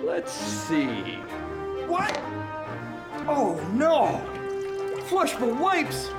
Let's see. What? Oh no! Flushable wipes!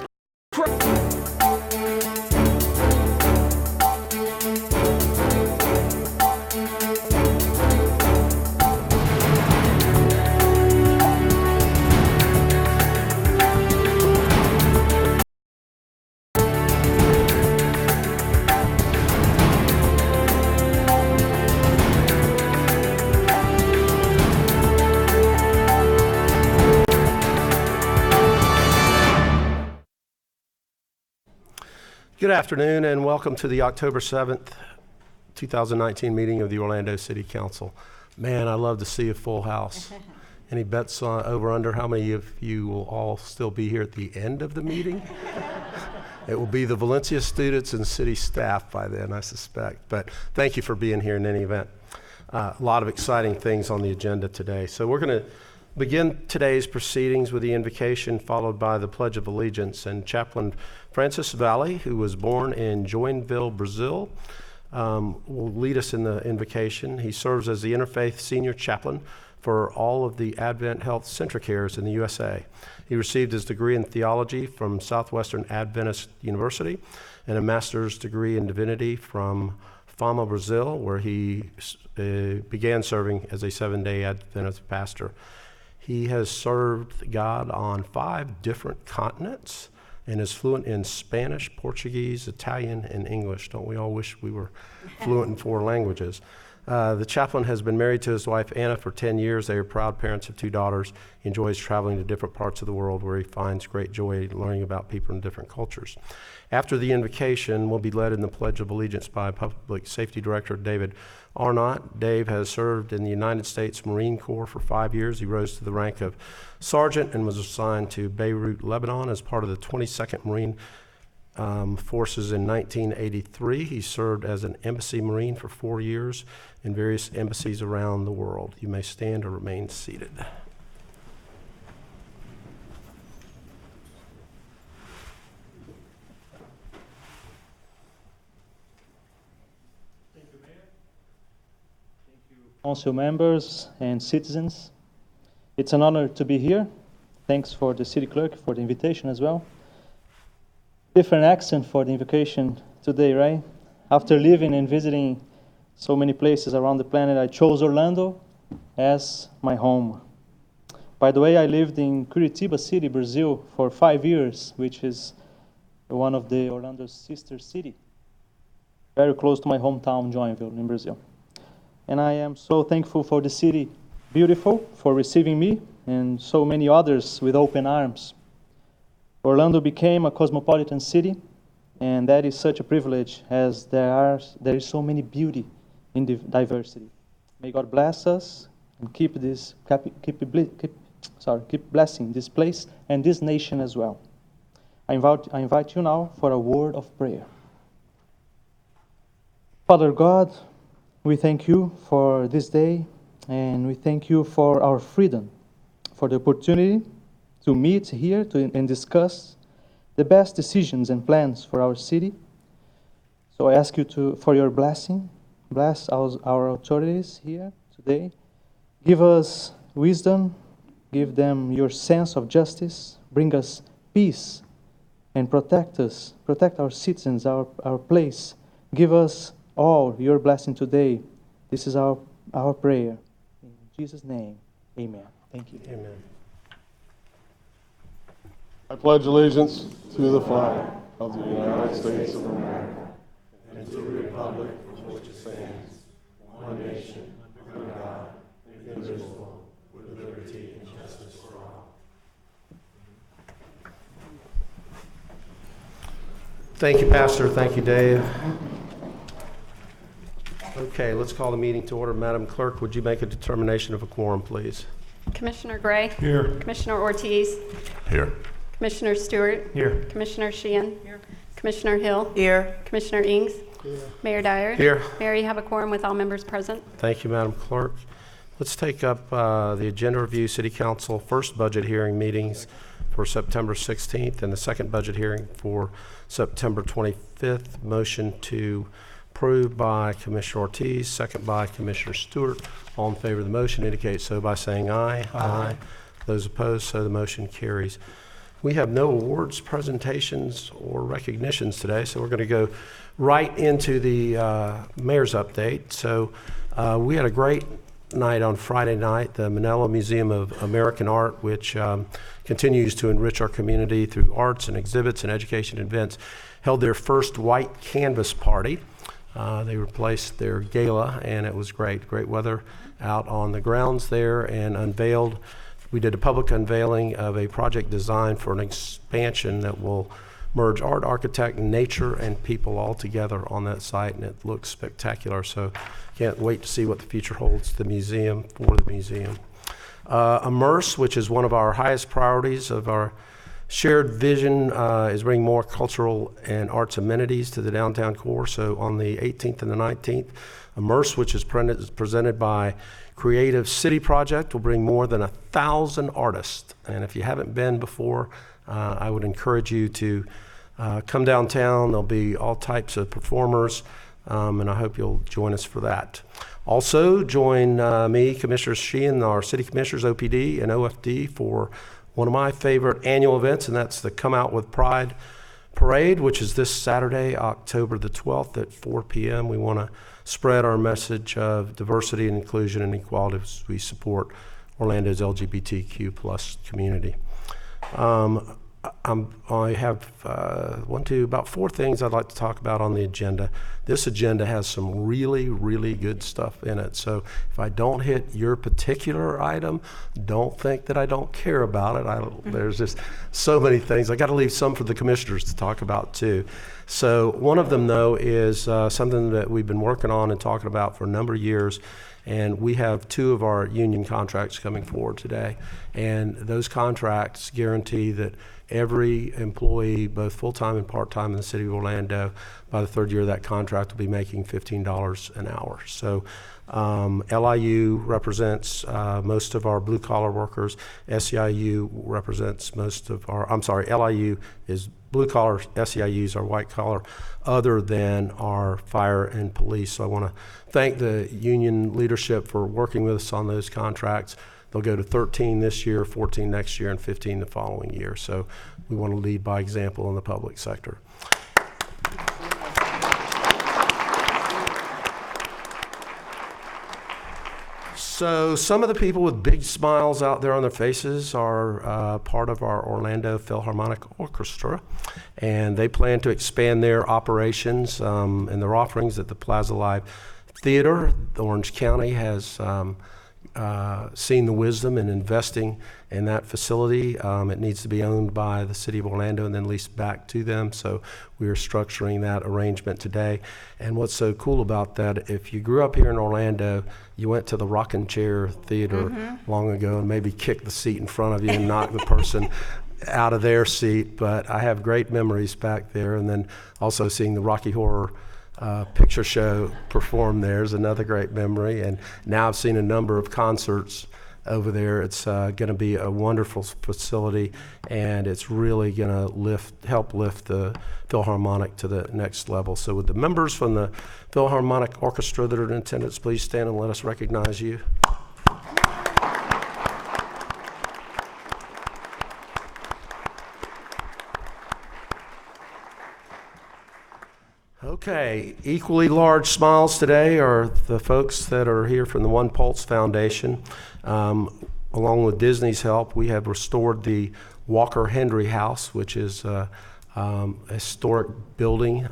Good afternoon and welcome to the October 7th, 2019 meeting of the Orlando City Council. Man, I love to see a full house. Any bets over under how many of you will all still be here at the end of the meeting? It will be the Valencia students and city staff by then, I suspect. But thank you for being here in any event. A lot of exciting things on the agenda today. So we're going to begin today's proceedings with the invocation followed by the Pledge of Allegiance. And Chaplain Francis Valley, who was born in Joinville, Brazil, will lead us in the invocation. He serves as the Interfaith Senior Chaplain for all of the Advent Health Center Cares in the USA. He received his degree in theology from Southwestern Adventist University and a master's degree in divinity from Fama, Brazil, where he began serving as a seven-day Adventist pastor. He has served God on 5 different continents and is fluent in Spanish, Portuguese, Italian, and English. Don't we all wish we were fluent in 4 languages? The chaplain has been married to his wife, Anna, for 10 years. They are proud parents of 2 daughters. He enjoys traveling to different parts of the world where he finds great joy learning about people in different cultures. After the invocation, we'll be led in the Pledge of Allegiance by Public Safety Director David Arnott. Dave has served in the United States Marine Corps for 5 years. He rose to the rank of sergeant and was assigned to Beirut, Lebanon as part of the 22nd Marine Forces in 1983. He served as an embassy Marine for 4 years in various embassies around the world. You may stand or remain seated. Council members and citizens, it's an honor to be here. Thanks for the city clerk for the invitation as well. Different accent for the invocation today, right? After living and visiting so many places around the planet, I chose Orlando as my home. By the way, I lived in Curitiba City, Brazil for 5 years, which is one of the Orlando's sister city, very close to my hometown, Joinville, in Brazil. And I am so thankful for the city, beautiful, for receiving me and so many others with open arms. Orlando became a cosmopolitan city, and that is such a privilege as there is so many beauty in the diversity. May God bless us and keep blessing this place and this nation as well. I invite you now for a word of prayer. Father God, we thank you for this day, and we thank you for our freedom, for the opportunity to meet here and discuss the best decisions and plans for our city. So I ask you for your blessing. Bless our authorities here today. Give us wisdom. Give them your sense of justice. Bring us peace and protect us. Protect our citizens, our place. Give us all your blessing today. This is our prayer. In Jesus' name, amen. Thank you. Amen. I pledge allegiance to the flag of the United States of America and to the republic for which it stands, one nation, under God, indivisible, with liberty and justice for all. Thank you, Pastor. Thank you, Dave. Okay, let's call the meeting to order. Madam Clerk, would you make a determination of a quorum, please? Commissioner Gray? Here. Commissioner Ortiz? Here. Commissioner Stewart? Here. Commissioner Sheehan? Here. Commissioner Hill? Here. Commissioner Ings? Here. Mayor Dyer? Here. Mayor, you have a quorum with all members present. Thank you, Madam Clerk. Let's take up the agenda review, City Council first budget hearing meetings for September 16th and the second budget hearing for September 25th. Motion to approved by Commissioner Ortiz, second by Commissioner Stewart. All in favor of the motion indicate so by saying aye. Aye. Those opposed, so the motion carries. We have no awards, presentations, or recognitions today, so we're going to go right into the mayor's update. So we had a great night on Friday night. The Manila Museum of American Art, which continues to enrich our community through arts and exhibits and education events, held their first white canvas party. They replaced their gala, and it was great. Great weather out on the grounds there, and unveiled. We did a public unveiling of a project design for an expansion that will merge art, architect, nature, and people all together on that site, and it looks spectacular. So can't wait to see what the future holds for the museum. Immerse, which is one of our highest priorities of our shared vision, is bringing more cultural and arts amenities to the downtown core. So on the 18th and the 19th, Immerse, which is presented by Creative City Project, will bring more than 1,000 artists. And if you haven't been before, I would encourage you to come downtown. There'll be all types of performers, and I hope you'll join us for that. Also, join me, Commissioner Sheehan, our city commissioners, OPD and OFD, for one of my favorite annual events, and that's the Come Out with Pride Parade, which is this Saturday, October the 12th at 4 p.m. We want to spread our message of diversity and inclusion and equality as we support Orlando's LGBTQ plus community. I have about 4 things I'd like to talk about on the agenda. This agenda has some really, really good stuff in it. So if I don't hit your particular item, don't think that I don't care about it. There's just so many things. I got to leave some for the commissioners to talk about too. So one of them, though, is something that we've been working on and talking about for a number of years. And we have 2 of our union contracts coming forward today. And those contracts guarantee that every employee, both full-time and part-time in the city of Orlando, by the 3rd year of that contract will be making $15 an hour. So LIU represents most of our blue-collar workers. SEIU represents most of our, LIU is blue-collar, SEIUs are white-collar, other than our fire and police. So I want to thank the union leadership for working with us on those contracts. They'll go to 13 this year, 14 next year, and 15 the following year. So we want to lead by example in the public sector. So some of the people with big smiles out there on their faces are part of our Orlando Philharmonic Orchestra, and they plan to expand their operations and their offerings at the Plaza Live Theater. Orange County has seen the wisdom in investing in that facility. It needs to be owned by the city of Orlando and then leased back to them. So we are structuring that arrangement today. And what's so cool about that, if you grew up here in Orlando, you went to the Rocking Chair Theater long ago and maybe kicked the seat in front of you and knocked the person out of their seat. But I have great memories back there. And then also seeing the Rocky Horror Picture Show perform there is another great memory. And now I've seen a number of concerts over there. It's going to be a wonderful facility, and it's really going to help lift the Philharmonic to the next level. So would the members from the Philharmonic Orchestra that are in attendance please stand and let us recognize you. Okay, equally large smiles today are the folks that are here from the One Pulse Foundation. Along with Disney's help, we have restored the Walker Hendry House, which is a historic building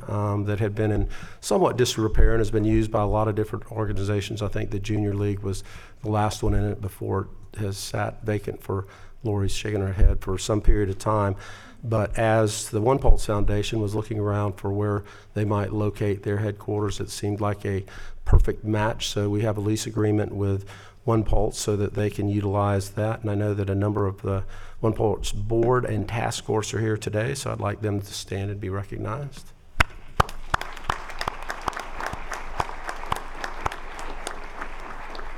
that had been in somewhat disrepair and has been used by a lot of different organizations. I think the Junior League was the last one in it before it has sat vacant for, Lori's shaking her head, for some period of time. But as the One Pulse Foundation was looking around for where they might locate their headquarters, it seemed like a perfect match. So we have a lease agreement with One Pulse so that they can utilize that. And I know that a number of the One Pulse board and task force are here today, so I'd like them to stand and be recognized.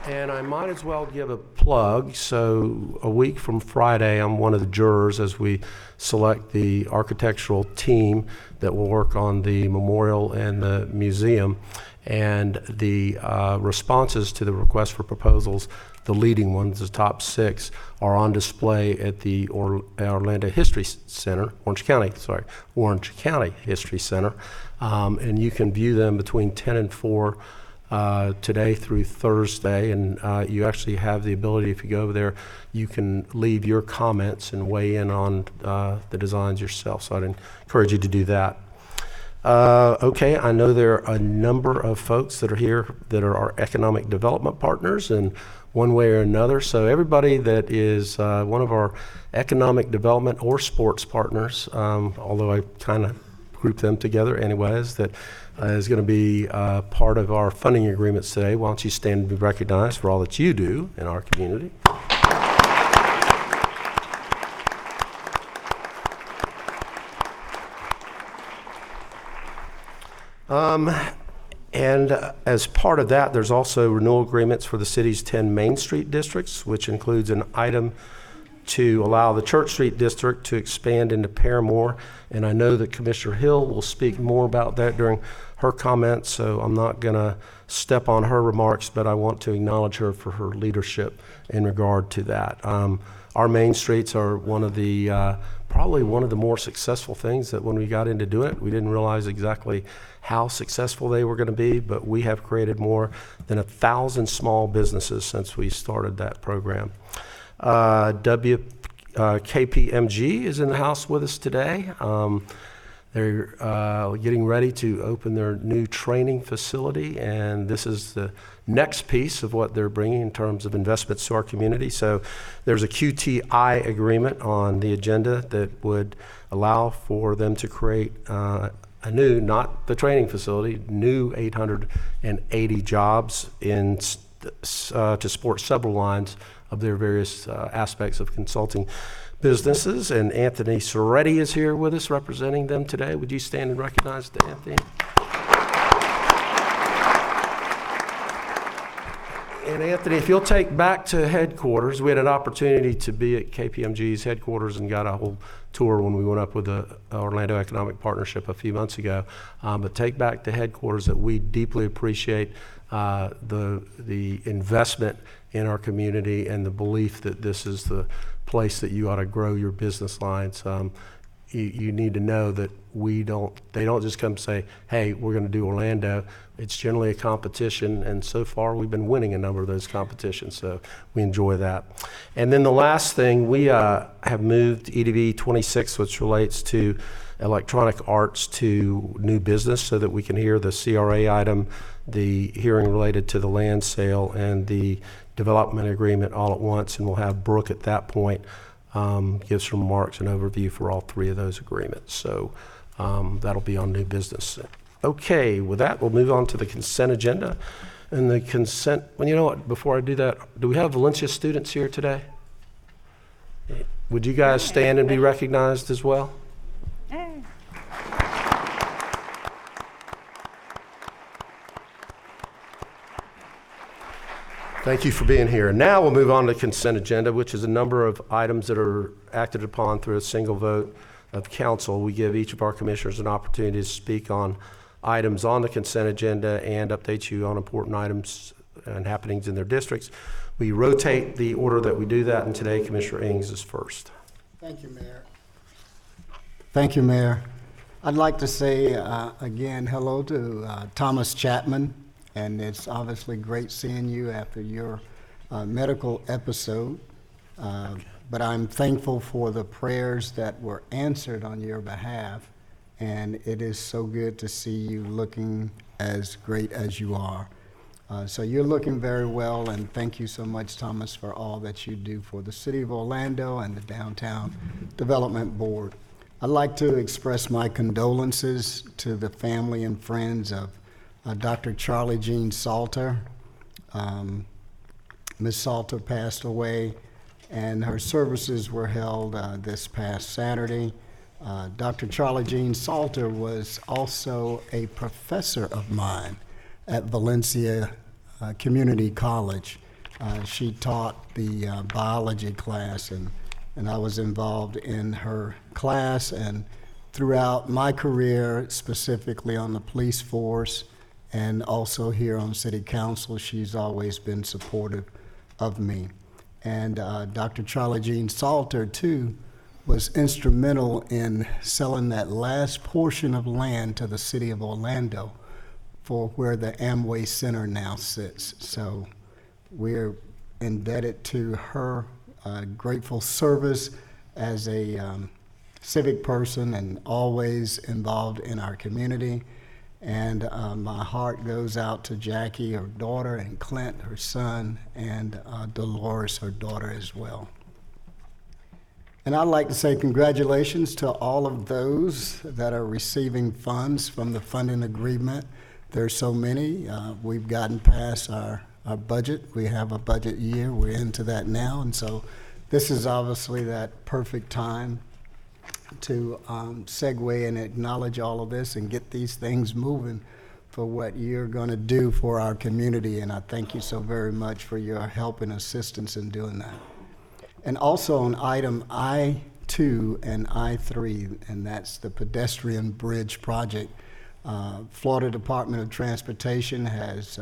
And I might as well give a plug. So a week from Friday, I'm one of the jurors as we select the architectural team that will work on the memorial and the museum. And the responses to the request for proposals, the leading ones, the top 6, are on display at the Orlando History Center, Orange County History Center. And you can view them between 10 and 4 today through Thursday, and you actually have the ability, if you go over there, you can leave your comments and weigh in on the designs yourself. So I'd encourage you to do that. Okay, I know there are a number of folks that are here that are our economic development partners in one way or another. So everybody that is one of our economic development or sports partners, although I kind of group them together anyways, that is going to be part of our funding agreements today. Why don't you stand and be recognized for all that you do in our community. And as part of that, there's also renewal agreements for the city's 10 Main Street districts, which includes an item to allow the Church Street district to expand into Paramore. And I know that Commissioner Hill will speak more about that during her comments, so I'm not going to step on her remarks, but I want to acknowledge her for her leadership in regard to that. Our main streets are one of the probably one of the more successful things that when we got into doing it, we didn't realize exactly how successful they were going to be, but we have created more than 1,000 small businesses since we started that program. KPMG is in the house with us today. They're getting ready to open their new training facility, and this is the next piece of what they're bringing in terms of investments to our community. So there's a QTI agreement on the agenda that would allow for them to create a new, not the training facility, new 880 jobs in to support several lines of their various aspects of consulting businesses. And Anthony Soretti is here with us representing them today. Would you stand and recognize Anthony? And Anthony, if you'll take back to headquarters, we had an opportunity to be at KPMG's headquarters and got a whole tour when we went up with the Orlando Economic Partnership a few months ago. But take back to headquarters that we deeply appreciate the investment in our community and the belief that this is the place that you ought to grow your business lines. You need to know that they don't just come say, hey, we're going to do Orlando. It's generally a competition, and so far we've been winning a number of those competitions, so we enjoy that. And then the last thing, we have moved EDB 26, which relates to electronic arts, to new business so that we can hear the CRA item, the hearing related to the land sale, and the development agreement all at once, and we'll have Brooke at that point give some remarks and overview for all 3 of those agreements. So that'll be on new business. Okay, with that, we'll move on to the consent agenda. And the consent, well, you know what, before I do that, do we have Valencia students here today? Would you guys stand and be recognized as well? Thank you for being here. Now we'll move on to the consent agenda, which is a number of items that are acted upon through a single vote of council. We give each of our commissioners an opportunity to speak on items on the consent agenda and update you on important items and happenings in their districts. We rotate the order that we do that, and today Commissioner Ings is first. Thank you, Mayor. Thank you, Mayor. I'd like to say again hello to Thomas Chapman, and it's obviously great seeing you after your medical episode. But I'm thankful for the prayers that were answered on your behalf, and it is so good to see you looking as great as you are. So you're looking very well, and thank you so much, Thomas, for all that you do for the City of Orlando and the Downtown Development Board. I'd like to express my condolences to the family and friends of Dr. Charlie Jean Salter. Ms. Salter passed away, and her services were held this past Saturday. Dr. Charlie Jean Salter was also a professor of mine at Valencia Community College. She taught the biology class, and I was involved in her class, and throughout my career, specifically on the police force and also here on city council, she's always been supportive of me. And Dr. Charlie Jean Salter, too, was instrumental in selling that last portion of land to the city of Orlando for where the Amway Center now sits. So we're indebted to her grateful service as a civic person and always involved in our community. And my heart goes out to Jackie, her daughter, and Clint, her son, and Dolores, her daughter, as well. And I'd like to say congratulations to all of those that are receiving funds from the funding agreement. There's so many. We've gotten past our budget. We have a budget year. We're into that now. And so this is obviously that perfect time to segue and acknowledge all of this and get these things moving for what you're going to do for our community. And I thank you so very much for your help and assistance in doing that. And also on item I-2 and I-3, and that's the pedestrian bridge project. Florida Department of Transportation has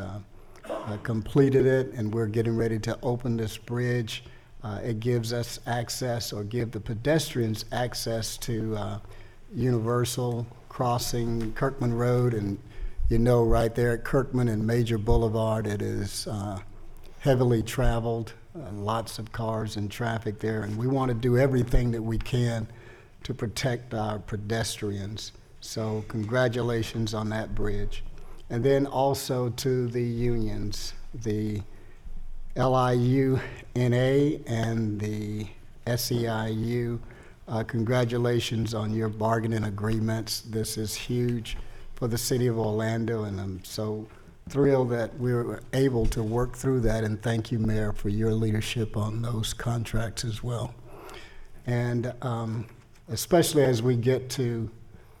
completed it, and we're getting ready to open this bridge. It gives us access, or give the pedestrians access to Universal Crossing, Kirkman Road, and you know right there at Kirkman and Major Boulevard, it is heavily traveled, lots of cars and traffic there, and we want to do everything that we can to protect our pedestrians. So congratulations on that bridge. And then also to the unions, the LIUNA and the SEIU, congratulations on your bargaining agreements. This is huge for the city of Orlando, and I'm so thrilled that we were able to work through that, and thank you, Mayor, for your leadership on those contracts as well. And especially as we get to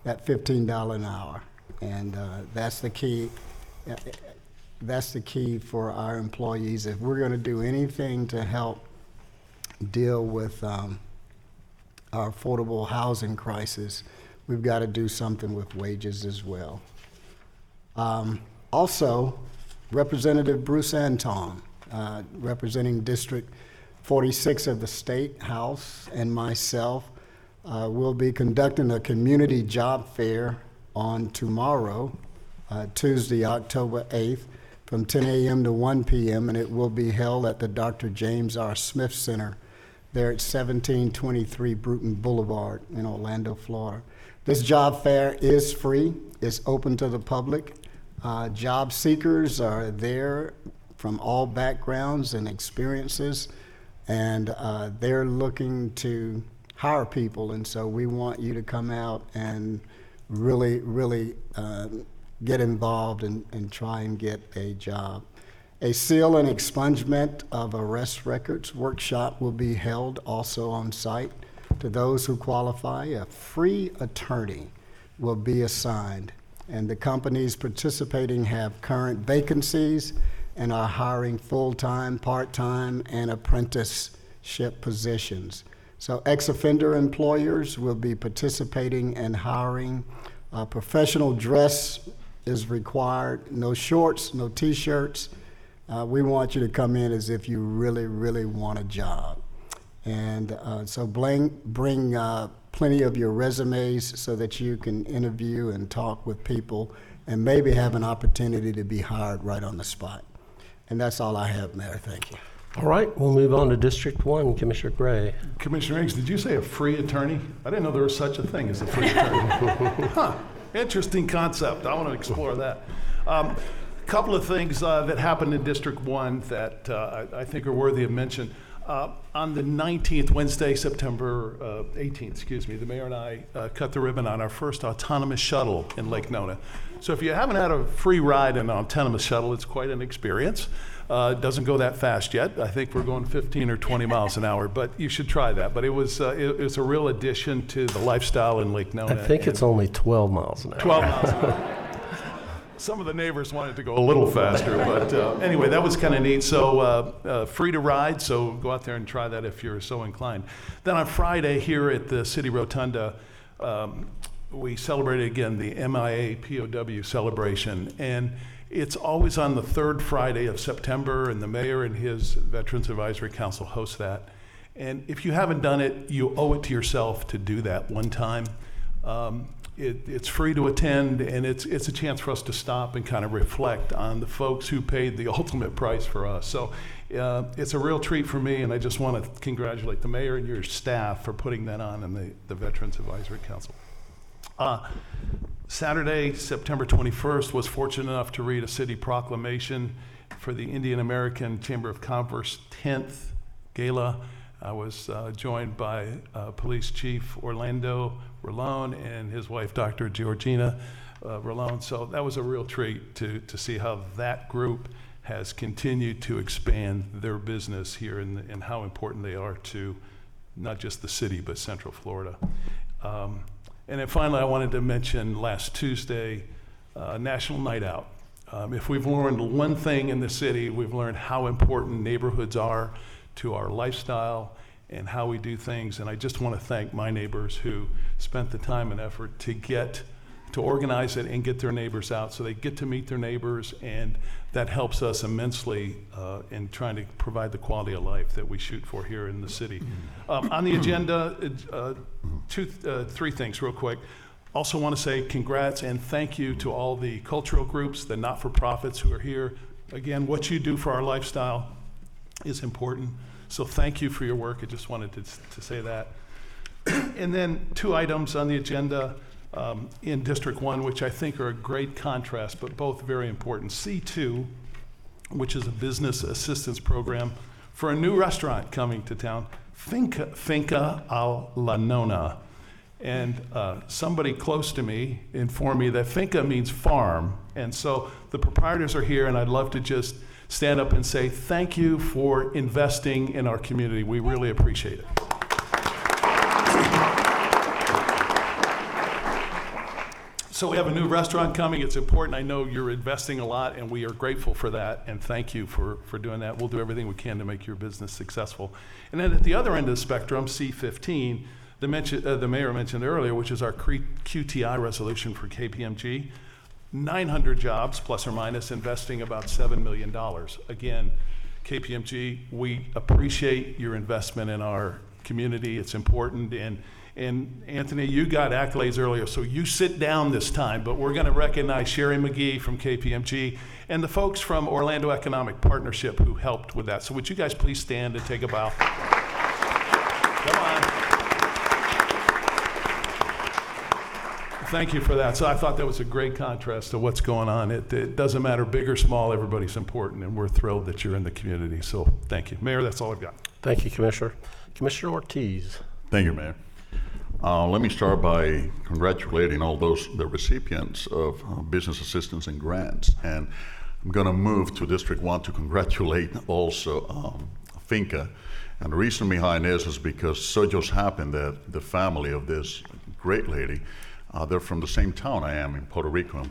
that $15 an hour, and that's the key. That's the key for our employees. If we're going to do anything to help deal with our affordable housing crisis, we've got to do something with wages as well. Also, Representative Bruce Anton, representing District 46 of the State House, and myself will be conducting a community job fair on tomorrow, Tuesday, October 8th, from 10 a.m. to 1 p.m., and it will be held at the Dr. James R. Smith Center there at 1723 Bruton Boulevard in Orlando, Florida. This job fair is free. It's open to the public. Job seekers are there from all backgrounds and experiences, and they're looking to hire people, and so we want you to come out and really get involved and try and get a job. A seal and expungement of arrest records workshop will be held also on site. To those who qualify, a free attorney will be assigned, and the companies participating have current vacancies and are hiring full-time, part-time, and apprenticeship positions. So ex-offender employers will be participating and hiring. Professional dress is required, no shorts, no t-shirts. We want you to come in as if you really want a job. And so bring plenty of your resumes so that you can interview and talk with people and maybe have an opportunity to be hired right on the spot. And that's all I have, Mayor. Thank you. All right, we'll move on to District 1, Commissioner Gray. Commissioner Riggs, did you say a free attorney? I didn't know there was such a thing as a free attorney. Huh, interesting concept. I want to explore that. Couple of things that happened in District 1 that I think are worthy of mention. On the 19th, Wednesday, September 18th, the mayor and I cut the ribbon on our first autonomous shuttle in Lake Nona. So if you haven't had a free ride in an autonomous shuttle, it's quite an experience. It doesn't go that fast yet. I think we're going 15 or 20 miles an hour, but you should try that. But it was a real addition to the lifestyle in Lake Nona. I think it's only 12 miles an hour. 12 miles an hour. Some of the neighbors wanted to go a little faster, but anyway, that was kind of neat. So free to ride, so go out there and try that if you're so inclined. Then on Friday here at the City Rotunda, we celebrated again the MIA POW celebration. And it's always on the third Friday of September, and the mayor and his Veterans Advisory Council host that. And if you haven't done it, you owe it to yourself to do that one time. It's free to attend, and it's a chance for us to stop and kind of reflect on the folks who paid the ultimate price for us. So it's a real treat for me, and I just want to congratulate the mayor and your staff for putting that on in the Veterans Advisory Council. Saturday, September 21st, was fortunate enough to read a city proclamation for the Indian American Chamber of Commerce 10th Gala. I was joined by Police Chief Orlando Rolone and his wife, Dr. Georgina Rolone. So that was a real treat to see how that group has continued to expand their business here and how important they are to not just the city, but Central Florida. And then finally, I wanted to mention last Tuesday, National Night Out. If we've learned one thing in the city, we've learned how important neighborhoods are to our lifestyle and how we do things. And I just want to thank my neighbors who spent the time and effort to organize it and get their neighbors out so they get to meet their neighbors, and that helps us immensely in trying to provide the quality of life that we shoot for here in the city. On the agenda, three things real quick. Also want to say congrats and thank you to all the cultural groups, the not-for-profits who are here. Again, what you do for our lifestyle is important. So thank you for your work. I just wanted to say that. And then two items on the agenda in District 1, which I think are a great contrast, but both very important. C2, which is a business assistance program for a new restaurant coming to town, Finca a la Nona. And somebody close to me informed me that finca means farm. And so the proprietors are here, and I'd love to just stand up and say thank you for investing in our community. We really appreciate it. So we have a new restaurant coming. It's important. I know you're investing a lot, and we are grateful for that, and thank you for doing that. We'll do everything we can to make your business successful. And then at the other end of the spectrum, C15, the mayor mentioned earlier, which is our QTI resolution for KPMG. 900 jobs, plus or minus, investing about $7 million. Again, KPMG, we appreciate your investment in our community. It's important. And Anthony, you got accolades earlier, so you sit down this time, but we're going to recognize Sherry McGee from KPMG and the folks from Orlando Economic Partnership who helped with that. So would you guys please stand and take a bow? Come on. Thank you for that. So I thought that was a great contrast to what's going on. It doesn't matter, big or small, everybody's important, and we're thrilled that you're in the community. So thank you. Mayor, that's all I've got. Thank you, Commissioner. Commissioner Ortiz. Thank you, Mayor. Let me start by congratulating all the recipients of business assistance and grants. And I'm going to move to District 1 to congratulate also Finca. And the reason behind this is because so just happened that the family of this great lady, they're from the same town I am in Puerto Rico.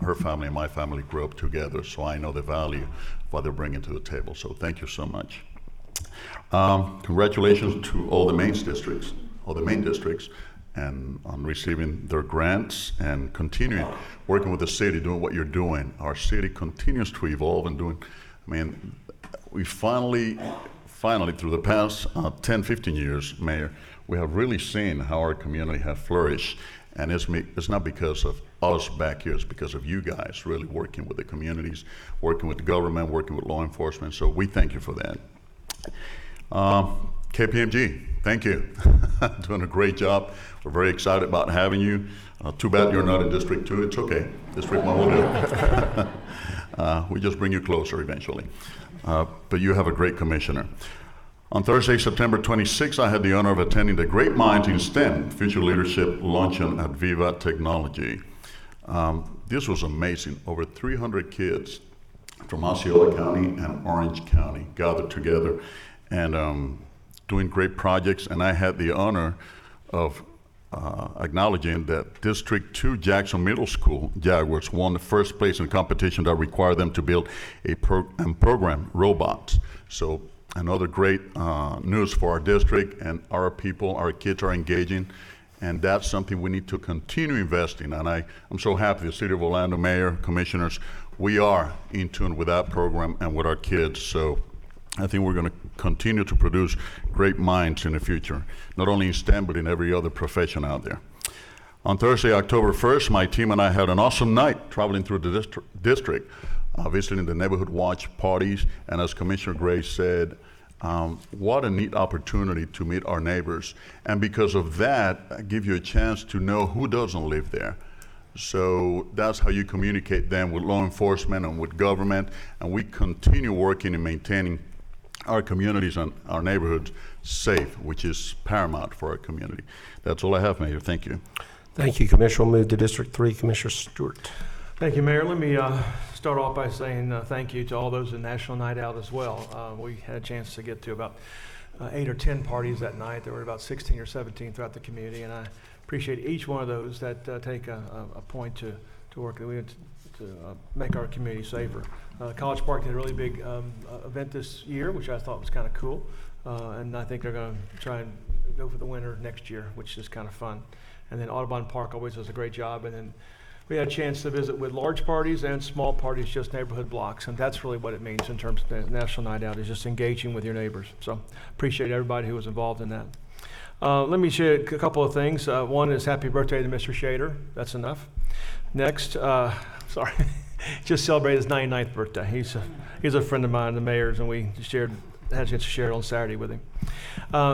Her family and my family grew up together, so I know the value of what they're bringing to the table. So thank you so much. Congratulations to all the main districts, and on receiving their grants and continuing working with the city, doing what you're doing. Our city continues to evolve and doing, we finally through the past 10, 15 years, Mayor, we have really seen how our community have flourished. And it's not because of us back here, it's because of you guys really working with the communities, working with the government, working with law enforcement. So we thank you for that. KPMG, thank you. Doing a great job. We're very excited about having you. Too bad you're not in District 2. It's okay. District 1 will do. We just bring you closer eventually. But you have a great commissioner. On Thursday, September 26th, I had the honor of attending the Great Minds in STEM Future Leadership Luncheon at Viva Technology. This was amazing. Over 300 kids from Osceola County and Orange County gathered together and doing great projects. And I had the honor of acknowledging that District 2 Jackson Middle School Jaguars won the first place in competition that required them to build and program robots. So another great news for our district, and our people, our kids are engaging, and that's something we need to continue investing. And I'm so happy the City of Orlando Mayor, Commissioners, we are in tune with that program and with our kids. So I think we're going to continue to produce great minds in the future, not only in STEM, but in every other profession out there. On Thursday, October 1st, my team and I had an awesome night traveling through the district, visiting the neighborhood watch parties, and as Commissioner Gray said, what a neat opportunity to meet our neighbors. And because of that, I give you a chance to know who doesn't live there. So that's how you communicate them with law enforcement and with government, and we continue working and maintaining our communities and our neighborhoods safe, which is paramount for our community. That's all I have, Mayor. Thank you. Thank you, Commissioner. We'll move to District 3, Commissioner Stewart. Thank you, Mayor. Let me start off by saying thank you to all those at National Night Out as well. We had a chance to get to about 8 or 10 parties that night. There were about 16 or 17 throughout the community, and I appreciate each one of those that take a point to work to make our community safer. College Park did a really big event this year, which I thought was kind of cool, and I think they're going to try and go for the winner next year, which is kind of fun. And then Audubon Park always does a great job. And then we had a chance to visit with large parties and small parties, just neighborhood blocks, and that's really what it means in terms of the National Night Out, is just engaging with your neighbors. So appreciate everybody who was involved in that. Let me share a couple of things. One is happy birthday to Mr. Shader. That's enough. Next, sorry, just celebrated his 99th birthday. He's a friend of mine, the mayor's, and we had a chance to share it on Saturday with him.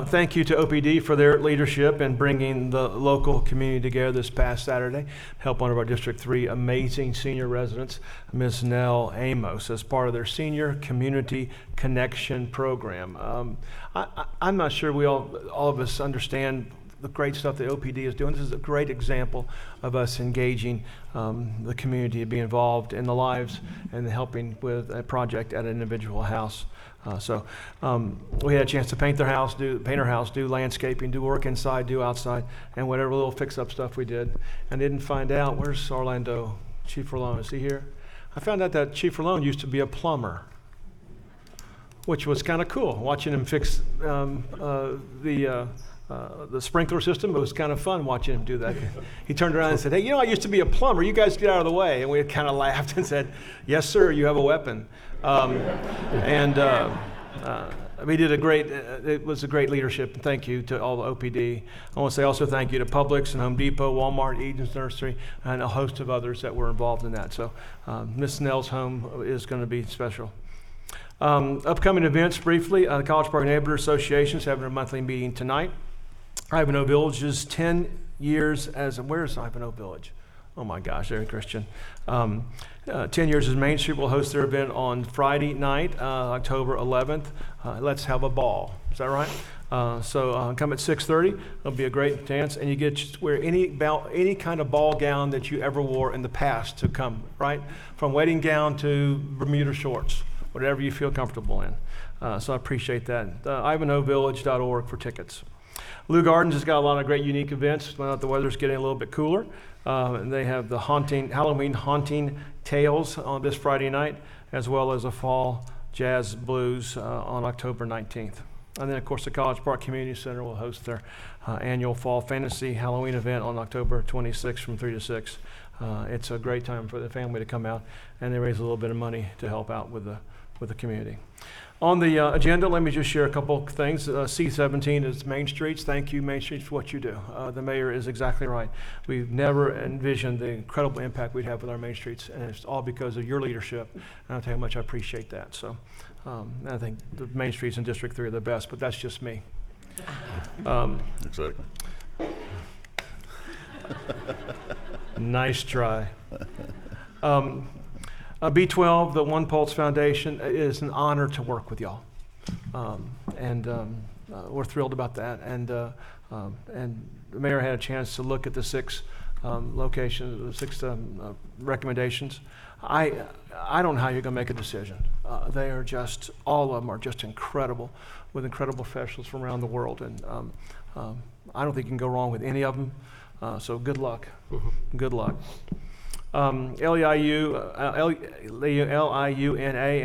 Thank you to OPD for their leadership in bringing the local community together this past Saturday. Help one of our District 3 amazing senior residents, Ms. Nell Amos, as part of their Senior Community Connection Program. I'm not sure all of us understand the great stuff that OPD is doing. This is a great example of us engaging the community to be involved in the lives and helping with a project at an individual house. So we had a chance to paint our house, do landscaping, do work inside, do outside, and whatever little fix-up stuff we did. And didn't find out, where's Orlando Chief Verlone? Is he here? I found out that Chief Verlone used to be a plumber, which was kind of cool. Watching him fix the sprinkler system, it was kind of fun watching him do that. He turned around and said, "Hey, I used to be a plumber. You guys get out of the way." And we kind of laughed and said, "Yes, sir, you have a weapon." We did it was a great leadership. Thank you to all the OPD. I want to say also thank you to Publix and Home Depot, Walmart, Eden's Nursery, and a host of others that were involved in that. So Miss Snell's home is going to be special. Upcoming events briefly, the College Park Neighborhood Association is having a monthly meeting tonight. Ivanhoe Village is 10 years where's Ivanhoe Village? Oh my gosh, there, Christian. 10 years as Main Street will host their event on Friday night, October 11th. Let's have a ball. Is that right? So come at 6:30. It'll be a great dance, and you get to wear any kind of ball gown that you ever wore in the past to come, right? From wedding gown to Bermuda shorts, whatever you feel comfortable in. So I appreciate that. IvanhoeVillage.org for tickets. Lou Gardens has got a lot of great unique events. The weather's getting a little bit cooler. And they have the Halloween Haunting Tales on this Friday night, as well as a Fall Jazz Blues on October 19th. And then, of course, the College Park Community Center will host their annual Fall Fantasy Halloween event on October 26th from 3 to 6. It's a great time for the family to come out, and they raise a little bit of money to help out with the community. On the agenda, let me just share a couple things. C17 is Main Streets. Thank you, Main Streets, for what you do. The mayor is exactly right. We've never envisioned the incredible impact we'd have with our Main Streets, and it's all because of your leadership. And I'll tell you how much I appreciate that. So I think the Main Streets in District 3 are the best, but that's just me. Exactly. Nice try. B12, the One Pulse Foundation, it is an honor to work with y'all. We're thrilled about that. And the mayor had a chance to look at the 6 locations, the 6 recommendations. I don't know how you're going to make a decision. They are just, all of them are just incredible, with incredible professionals from around the world. And I don't think you can go wrong with any of them. So good luck. Good luck. LIUNA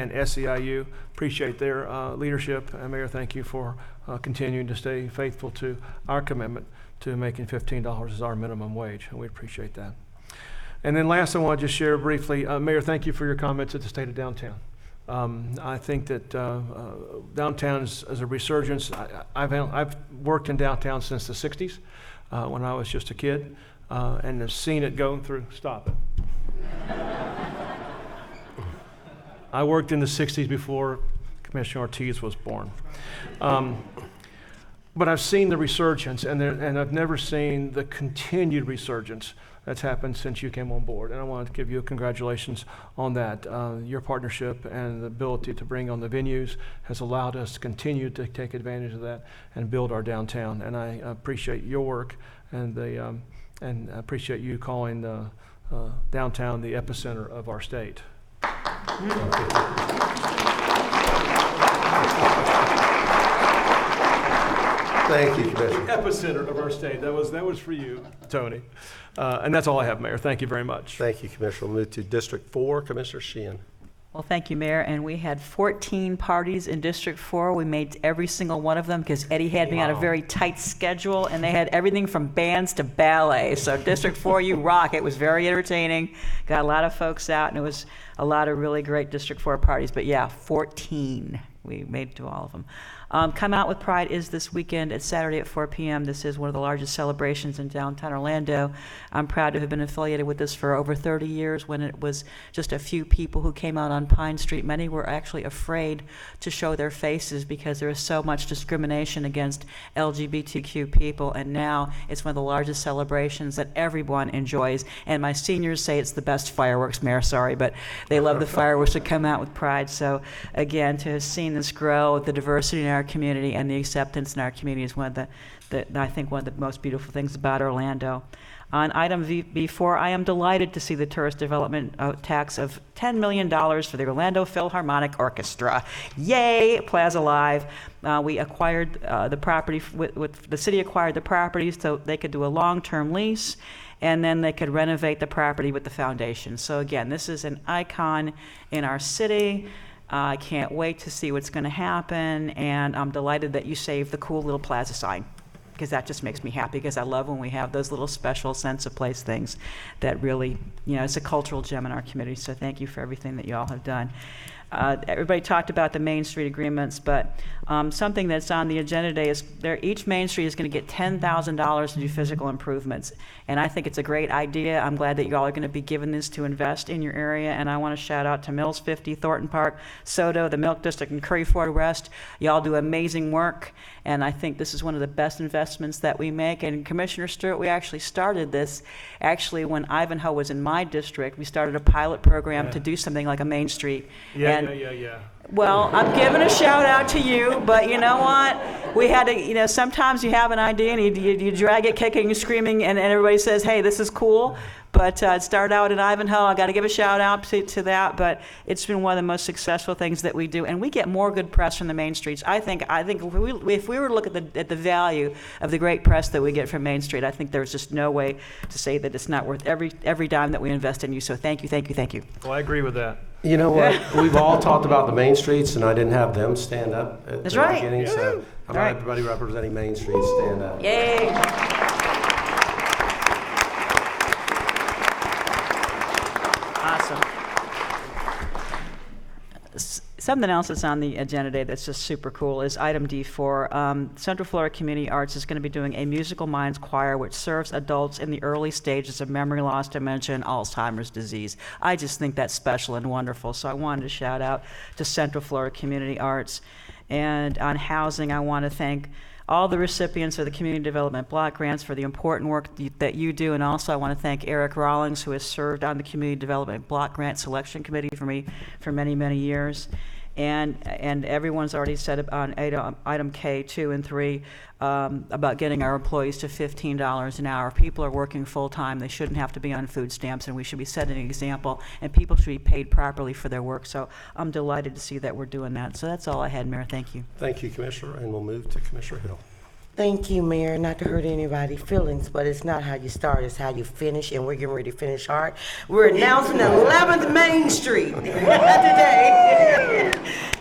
and SEIU, appreciate their leadership. And Mayor, thank you for continuing to stay faithful to our commitment to making $15 as our minimum wage. And we appreciate that. And then last, I want to just share briefly, Mayor, thank you for your comments at the state of downtown. I think that downtown is a resurgence. I've worked in downtown since the 60s when I was just a kid, and have seen it go through. Stop it. I worked in the 60s before Commissioner Ortiz was born. But I've seen the resurgence, and I've never seen the continued resurgence that's happened since you came on board. And I want to give you congratulations on that. Your partnership and the ability to bring on the venues has allowed us to continue to take advantage of that and build our downtown. And I appreciate your work, and I appreciate you calling downtown the epicenter of our state. Thank you, Commissioner. Epicenter of our state. That was for you, Tony. And that's all I have, Mayor. Thank you very much. Thank you, Commissioner. We'll move to District 4, Commissioner Sheehan. Well, thank you, Mayor. And we had 14 parties in District 4. We made every single one of them because Eddie had me on a very tight schedule, and they had everything from bands to ballet. So District 4, you rock. It was very entertaining. Got a lot of folks out, and it was a lot of really great District 4 parties. But yeah, 14. We made it to all of them. Come Out with Pride is this weekend. It's Saturday at 4 p.m. This is one of the largest celebrations in downtown Orlando. I'm proud to have been affiliated with this for over 30 years when it was just a few people who came out on Pine Street. Many were actually afraid to show their faces because there is so much discrimination against LGBTQ people, and now it's one of the largest celebrations that everyone enjoys. And my seniors say it's the best fireworks, Mayor, sorry, but they love the fireworks that come out with Pride. So again, to have seen this grow, the diversity in our community and the acceptance in our community is one of I think one of the most beautiful things about Orlando. On item B4, I am delighted to see the tourist development tax of $10 million for the Orlando Philharmonic Orchestra. Yay, Plaza Live. We acquired the property, the city acquired the property so they could do a long-term lease, and then they could renovate the property with the foundation. So again, this is an icon in our city. I can't wait to see what's going to happen, and I'm delighted that you saved the cool little plaza sign, because that just makes me happy, because I love when we have those little special sense of place things that really, it's a cultural gem in our community. So thank you for everything that you all have done. Everybody talked about the Main Street agreements, but something that's on the agenda today is each Main Street is going to get $10,000 to do physical improvements. And I think it's a great idea. I'm glad that you all are going to be given this to invest in your area. And I want to shout out to Mills 50, Thornton Park, Soto, the Milk District, and Curry Ford West. Y'all do amazing work. And I think this is one of the best investments that we make. And Commissioner Stewart, we actually started this when Ivanhoe was in my district. We started a pilot program to do something like a Main Street. Yeah. Well, I'm giving a shout out to you, but you know what? We had to, sometimes you have an idea and you drag it kicking and screaming, and everybody says, hey, this is cool. But it started out in Ivanhoe. I got to give a shout out to that, but it's been one of the most successful things that we do, and we get more good press from the Main Streets. I think if we were to look at the value of the great press that we get from Main Street, I think there's just no way to say that it's not worth every dime that we invest in you. So thank you, thank you, thank you. Well, I agree with that. You know what? We've all talked about the Main Streets, and I didn't have them stand up at That's the right. beginning. So I'm Right. everybody representing Main Street stand up. Yay! Awesome. Something else that's on the agenda today that's just super cool is item D4. Central Florida Community Arts is going to be doing a Musical Minds Choir, which serves adults in the early stages of memory loss, dementia, and Alzheimer's disease. I just think that's special and wonderful, so I wanted to shout out to Central Florida Community Arts. And on housing, I want to thank all the recipients of the Community Development Block Grants for the important work that you do, and also I want to thank Eric Rawlings, who has served on the Community Development Block Grant Selection Committee for me for many, many years. And everyone's already said on item K 2 and 3 about getting our employees to $15 an hour. People are working full time. They shouldn't have to be on food stamps, and we should be setting an example, and people should be paid properly for their work. So I'm delighted to see that we're doing that. So that's all I had, Mayor. Thank you. Thank you, Commissioner, and we'll move to Commissioner Hill. Thank you, Mayor. Not to hurt anybody's feelings, but it's not how you start, it's how you finish, and we're getting ready to finish hard. We're announcing 11th Main Street today.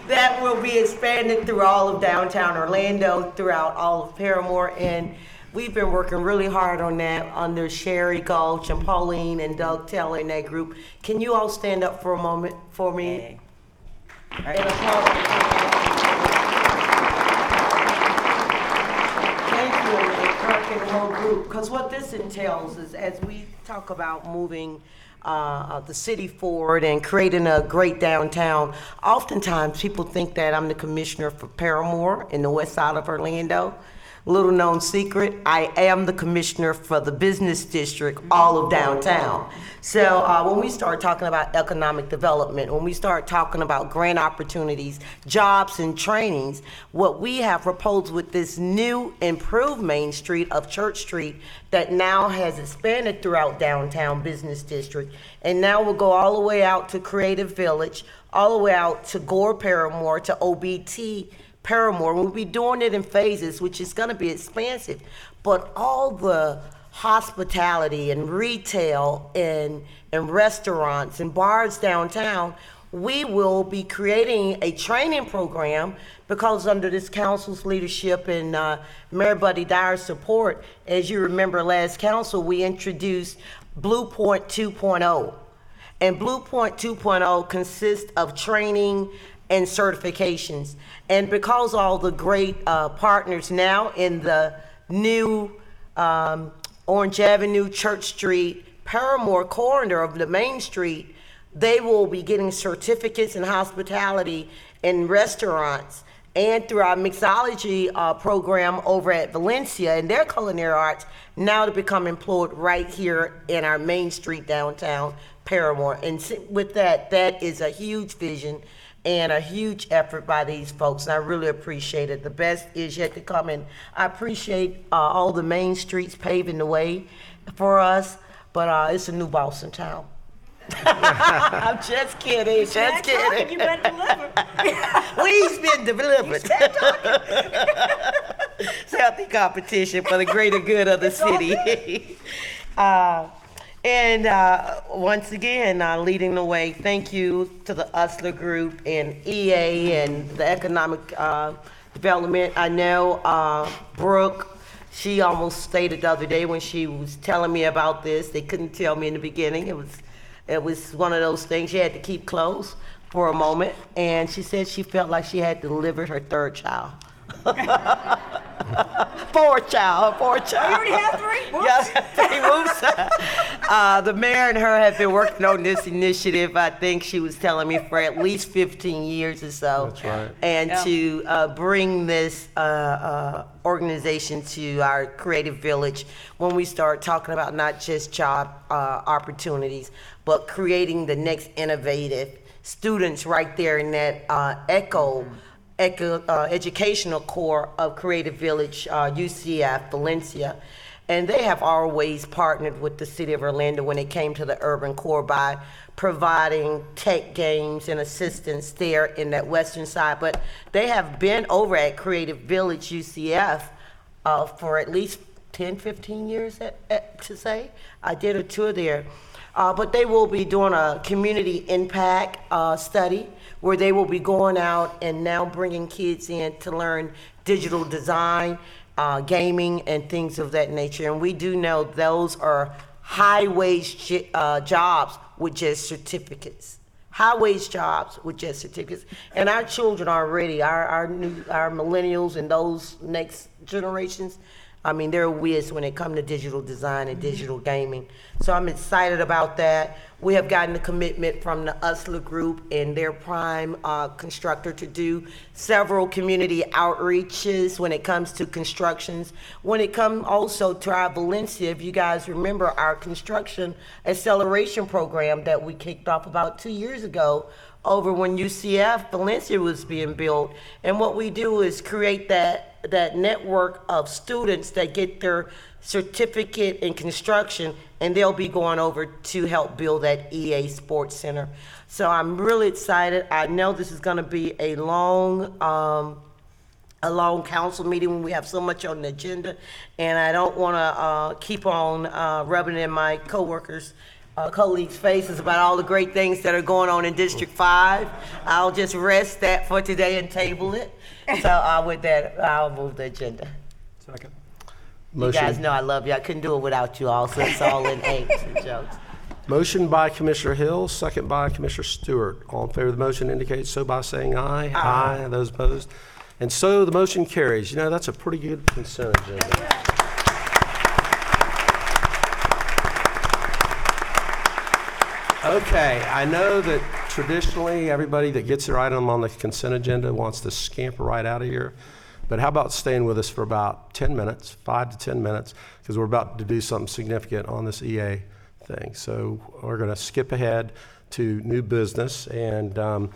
That will be expanded through all of downtown Orlando, throughout all of Paramore, and we've been working really hard on that under Sherry Gulch and Pauline and Doug Taylor and that group. Can you all stand up for a moment for me? Yay. And applaud. Thank you, and Kirk and the whole group, because what this entails is, as we talk about moving the city forward and creating a great downtown, oftentimes people think that I'm the commissioner for Paramore in the west side of Orlando. Little known secret, I am the commissioner for the business district, all of downtown. So when we start talking about economic development, when we start talking about grant opportunities, jobs and trainings, what we have proposed with this new improved Main Street of Church Street that now has expanded throughout downtown business district, and now will go all the way out to Creative Village, all the way out to Gore Paramore, to OBT Paramore. We'll be doing it in phases, which is going to be expansive, but all the hospitality and retail and restaurants and bars downtown, we will be creating a training program, because under this council's leadership and Mayor Buddy Dyer's support, as you remember last council, we introduced Blue Point 2.0. And Blue Point 2.0 consists of training and certifications. And because all the great partners now in the new Orange Avenue, Church Street, Paramore corridor of the Main Street, they will be getting certificates in hospitality in restaurants, and through our mixology program over at Valencia and their culinary arts, now to become employed right here in our Main Street downtown Paramore. And with that, that is a huge vision and a huge effort by these folks, and I really appreciate it. The best is yet to come, and I appreciate all the main streets paving the way for us, but it's a new boss in town. I'm just kidding, just kidding. You better deliver. We've been delivered. It's healthy competition for the greater good of the city. And once again, leading the way, thank you to the Usler Group and EA and the Economic Development. I know Brooke, she almost stated the other day when she was telling me about this, they couldn't tell me in the beginning. It was one of those things you had to keep close for a moment. And she said she felt like she had delivered her third child. Fourth child. You already have three? Whoops. Yeah, 3 whoops. The mayor and her have been working on this initiative, I think she was telling me, for at least 15 years or so. That's right. And to bring this organization to our creative village, when we start talking about not just job opportunities, but creating the next innovative students right there in that educational core of Creative Village, UCF, Valencia. And they have always partnered with the city of Orlando when it came to the urban core by providing tech games and assistance there in that western side. But they have been over at Creative Village, UCF, for at least 10, 15 years, to say. I did a tour there. But they will be doing a community impact study where they will be going out and now bringing kids in to learn digital design, gaming, and things of that nature. And we do know those are high-wage jobs with just certificates. High-wage jobs with just certificates. And our children are ready, our millennials and those next generations, I mean, they're whiz when it comes to digital design and digital gaming. So I'm excited about that. We have gotten a commitment from the Usler Group and their prime constructor to do several community outreaches when it comes to constructions. When it comes also to our Valencia, if you guys remember our construction acceleration program that we kicked off about 2 years ago over when UCF Valencia was being built. And what we do is create that network of students that get their certificate in construction, and they'll be going over to help build that EA Sports Center. So I'm really excited. I know this is going to be a long a long council meeting when we have so much on the agenda, and I don't want to keep on rubbing in my coworkers' colleagues' faces about all the great things that are going on in District 5. I'll just rest that for today and table it. So with that, I'll move the agenda. Second. You guys know I love you. I couldn't do it without you all, so it's all in eggs and jokes. Motion by Commissioner Hill, second by Commissioner Stewart. All in favor of the motion indicate so by saying aye. Aye. Those opposed? And so the motion carries. You know, that's a pretty good consent agenda. Okay, I know that traditionally everybody that gets their item on the consent agenda wants to scamper right out of here. But how about staying with us for about 10 minutes, 5 to 10 minutes, because we're about to do something significant on this EA thing. So we're going to skip ahead to new business, and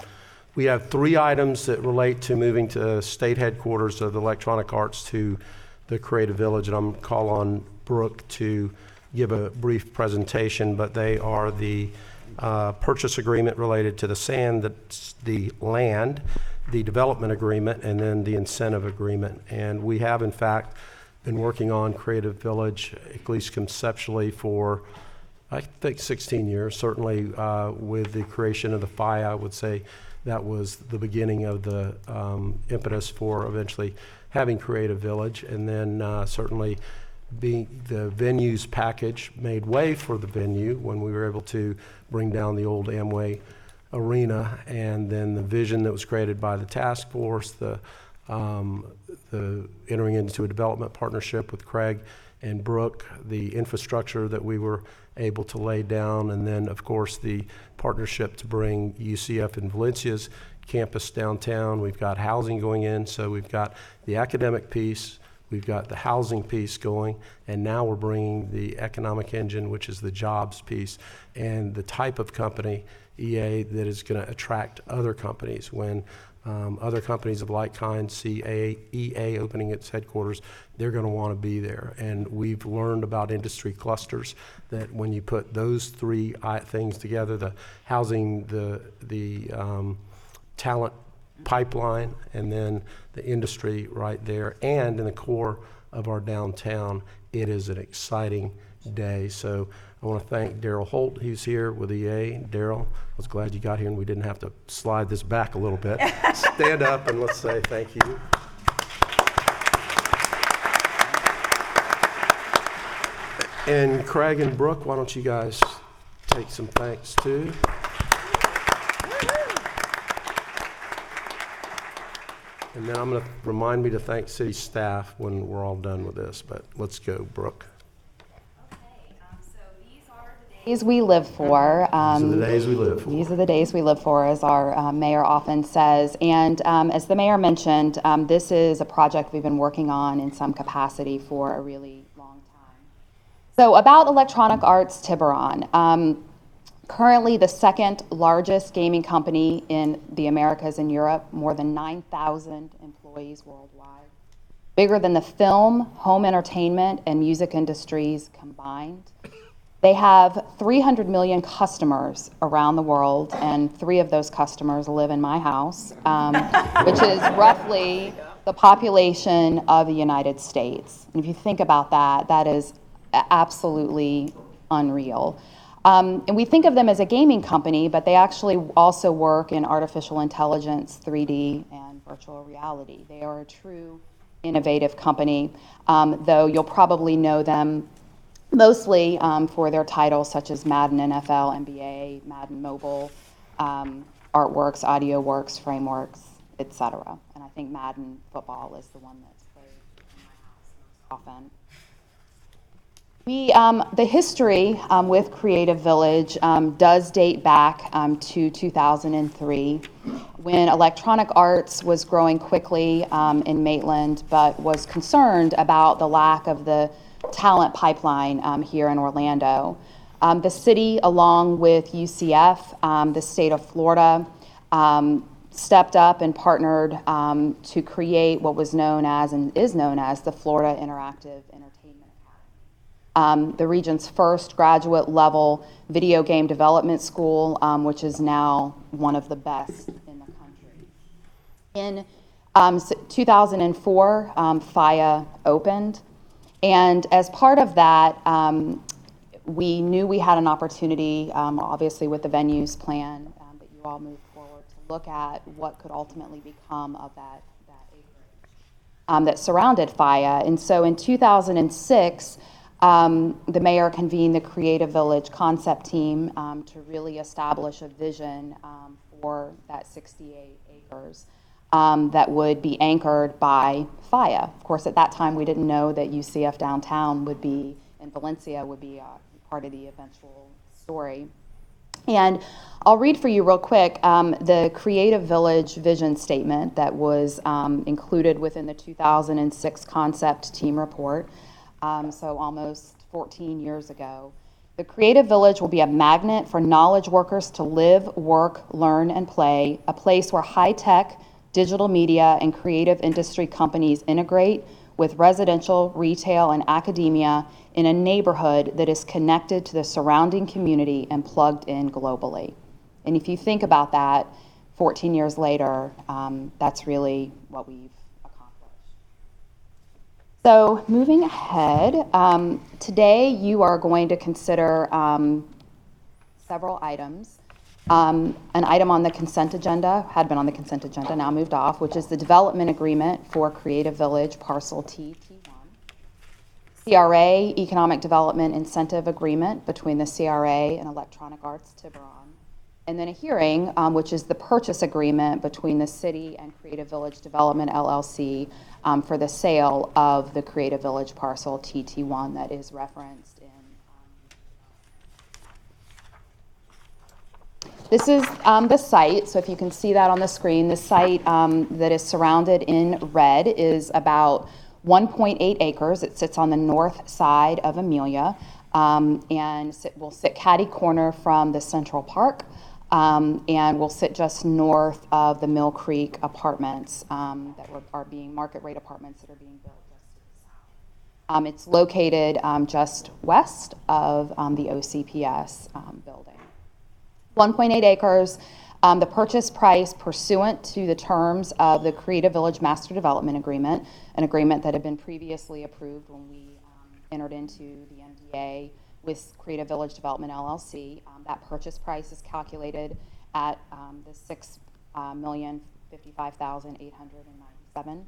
we have 3 items that relate to moving to state headquarters of the Electronic Arts to the Creative Village, and I'm going to call on Brooke to give a brief presentation, but they are the purchase agreement related to the sand, the land, the development agreement, and then the incentive agreement. And we have, in fact, been working on Creative Village, at least conceptually, for I think 16 years. Certainly with the creation of the FI, I would say that was the beginning of the impetus for eventually having Creative Village. And then certainly being the venues package made way for the venue when we were able to bring down the old Amway Arena, and then the vision that was created by the task force, the entering into a development partnership with Craig and Brooke, the infrastructure that we were able to lay down, and then of course the partnership to bring UCF and Valencia's campus downtown. We've got housing going in, so we've got the academic piece, we've got the housing piece going, and now we're bringing the economic engine, which is the jobs piece, and the type of company, EA, that is going to attract other companies. When other companies of like kind see EA opening its headquarters, they're going to want to be there. And we've learned about industry clusters, that when you put those 3 things together, the housing, the talent pipeline, and then the industry right there, and in the core of our downtown, it is an exciting day. So I want to thank Daryl Holt, who's here with EA. Daryl, I was glad you got here and we didn't have to slide this back a little bit. Stand up and let's say thank you. And Craig and Brooke, why don't you guys take some thanks too? And then I'm going to remind me to thank city staff when we're all done with this, but let's go, Brooke. Days we live for. These are the days we live for. These are the days we live for, as our mayor often says. And as the mayor mentioned, this is a project we've been working on in some capacity for a really long time. So about Electronic Arts Tiburon. Currently the 2nd largest gaming company in the Americas and Europe, more than 9,000 employees worldwide. Bigger than the film, home entertainment, and music industries combined. They have 300 million customers around the world, and 3 of those customers live in my house, which is roughly the population of the United States. And if you think about that, that is absolutely unreal. And we think of them as a gaming company, but they actually also work in artificial intelligence, 3D, and virtual reality. They are a true innovative company, though you'll probably know them mostly for their titles such as Madden NFL, NBA, Madden Mobile, Artworks, Audio Works, Frameworks, etc. And I think Madden Football is the one that's played in my house most often. The history with Creative Village does date back to 2003, when Electronic Arts was growing quickly in Maitland, but was concerned about the lack of the talent pipeline here in Orlando. The city, along with UCF, the state of Florida, stepped up and partnered to create what was known as and is known as the Florida Interactive Entertainment Academy, the region's first graduate level video game development school, which is now one of the best in the country. In 2004, FIA opened, and as part of that, we knew we had an opportunity, obviously with the venues plan that you all moved forward, to look at what could ultimately become of that acreage that surrounded FIA. And so in 2006, the mayor convened the Creative Village concept team to really establish a vision for that 68 acres that would be anchored by FIA. Of course, at that time, we didn't know that UCF downtown would be, and Valencia would be part of the eventual story. And I'll read for you real quick the Creative Village vision statement that was included within the 2006 concept team report, so almost 14 years ago. The Creative Village will be a magnet for knowledge workers to live, work, learn, and play, a place where high-tech, digital media, and creative industry companies integrate with residential, retail, and academia in a neighborhood that is connected to the surrounding community and plugged in globally. And if you think about that, 14 years later, that's really what we've accomplished. So moving ahead, today you are going to consider several items. An item on the consent agenda, had been on the consent agenda, now moved off, which is the development agreement for Creative Village Parcel T1. CRA, Economic Development Incentive Agreement between the CRA and Electronic Arts Tiburon. And then a hearing, which is the purchase agreement between the city and Creative Village Development LLC for the sale of the Creative Village Parcel TT1 that is referenced in. This is the site, so if you can see that on the screen, the site that is surrounded in red is about 1.8 acres. It sits on the north side of Amelia and will sit catty corner from the Central Park and will sit just north of the Mill Creek apartments that are being market rate apartments that are being built just to the south. It's located just west of the OCPS building. 1.8 acres. The purchase price pursuant to the terms of the Creative Village Master Development Agreement, an agreement that had been previously approved when we entered into the NDA with Creative Village Development LLC. That purchase price is calculated at the $6,055,897.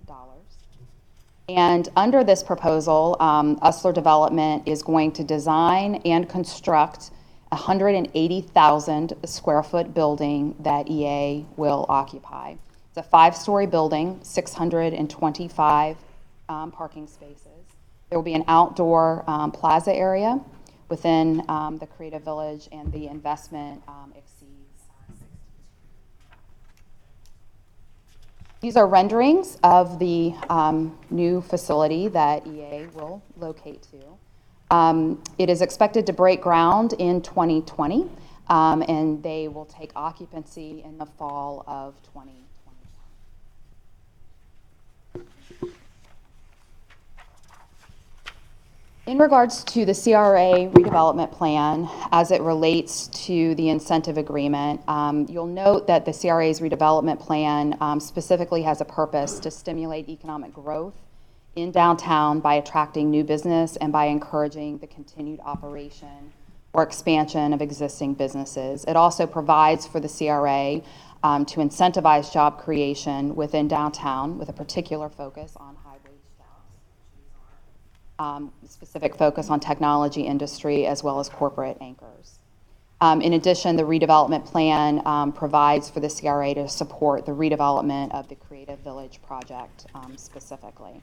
And under this proposal, Usler Development is going to design and construct 180,000 square foot building that EA will occupy. It's a 5-story building, 625 parking spaces. There will be an outdoor plaza area within the Creative Village, and the investment exceeds 60. These are renderings of the new facility that EA will locate to. It is expected to break ground in 2020, and they will take occupancy in the fall of 2021. In regards to the CRA redevelopment plan, as it relates to the incentive agreement, you'll note that the CRA's redevelopment plan specifically has a purpose to stimulate economic growth in downtown by attracting new business and by encouraging the continued operation or expansion of existing businesses. It also provides for the CRA to incentivize job creation within downtown with a particular focus on high-wage jobs, specific focus on technology industry as well as corporate anchors. In addition, the redevelopment plan provides for the CRA to support the redevelopment of the Creative Village project specifically.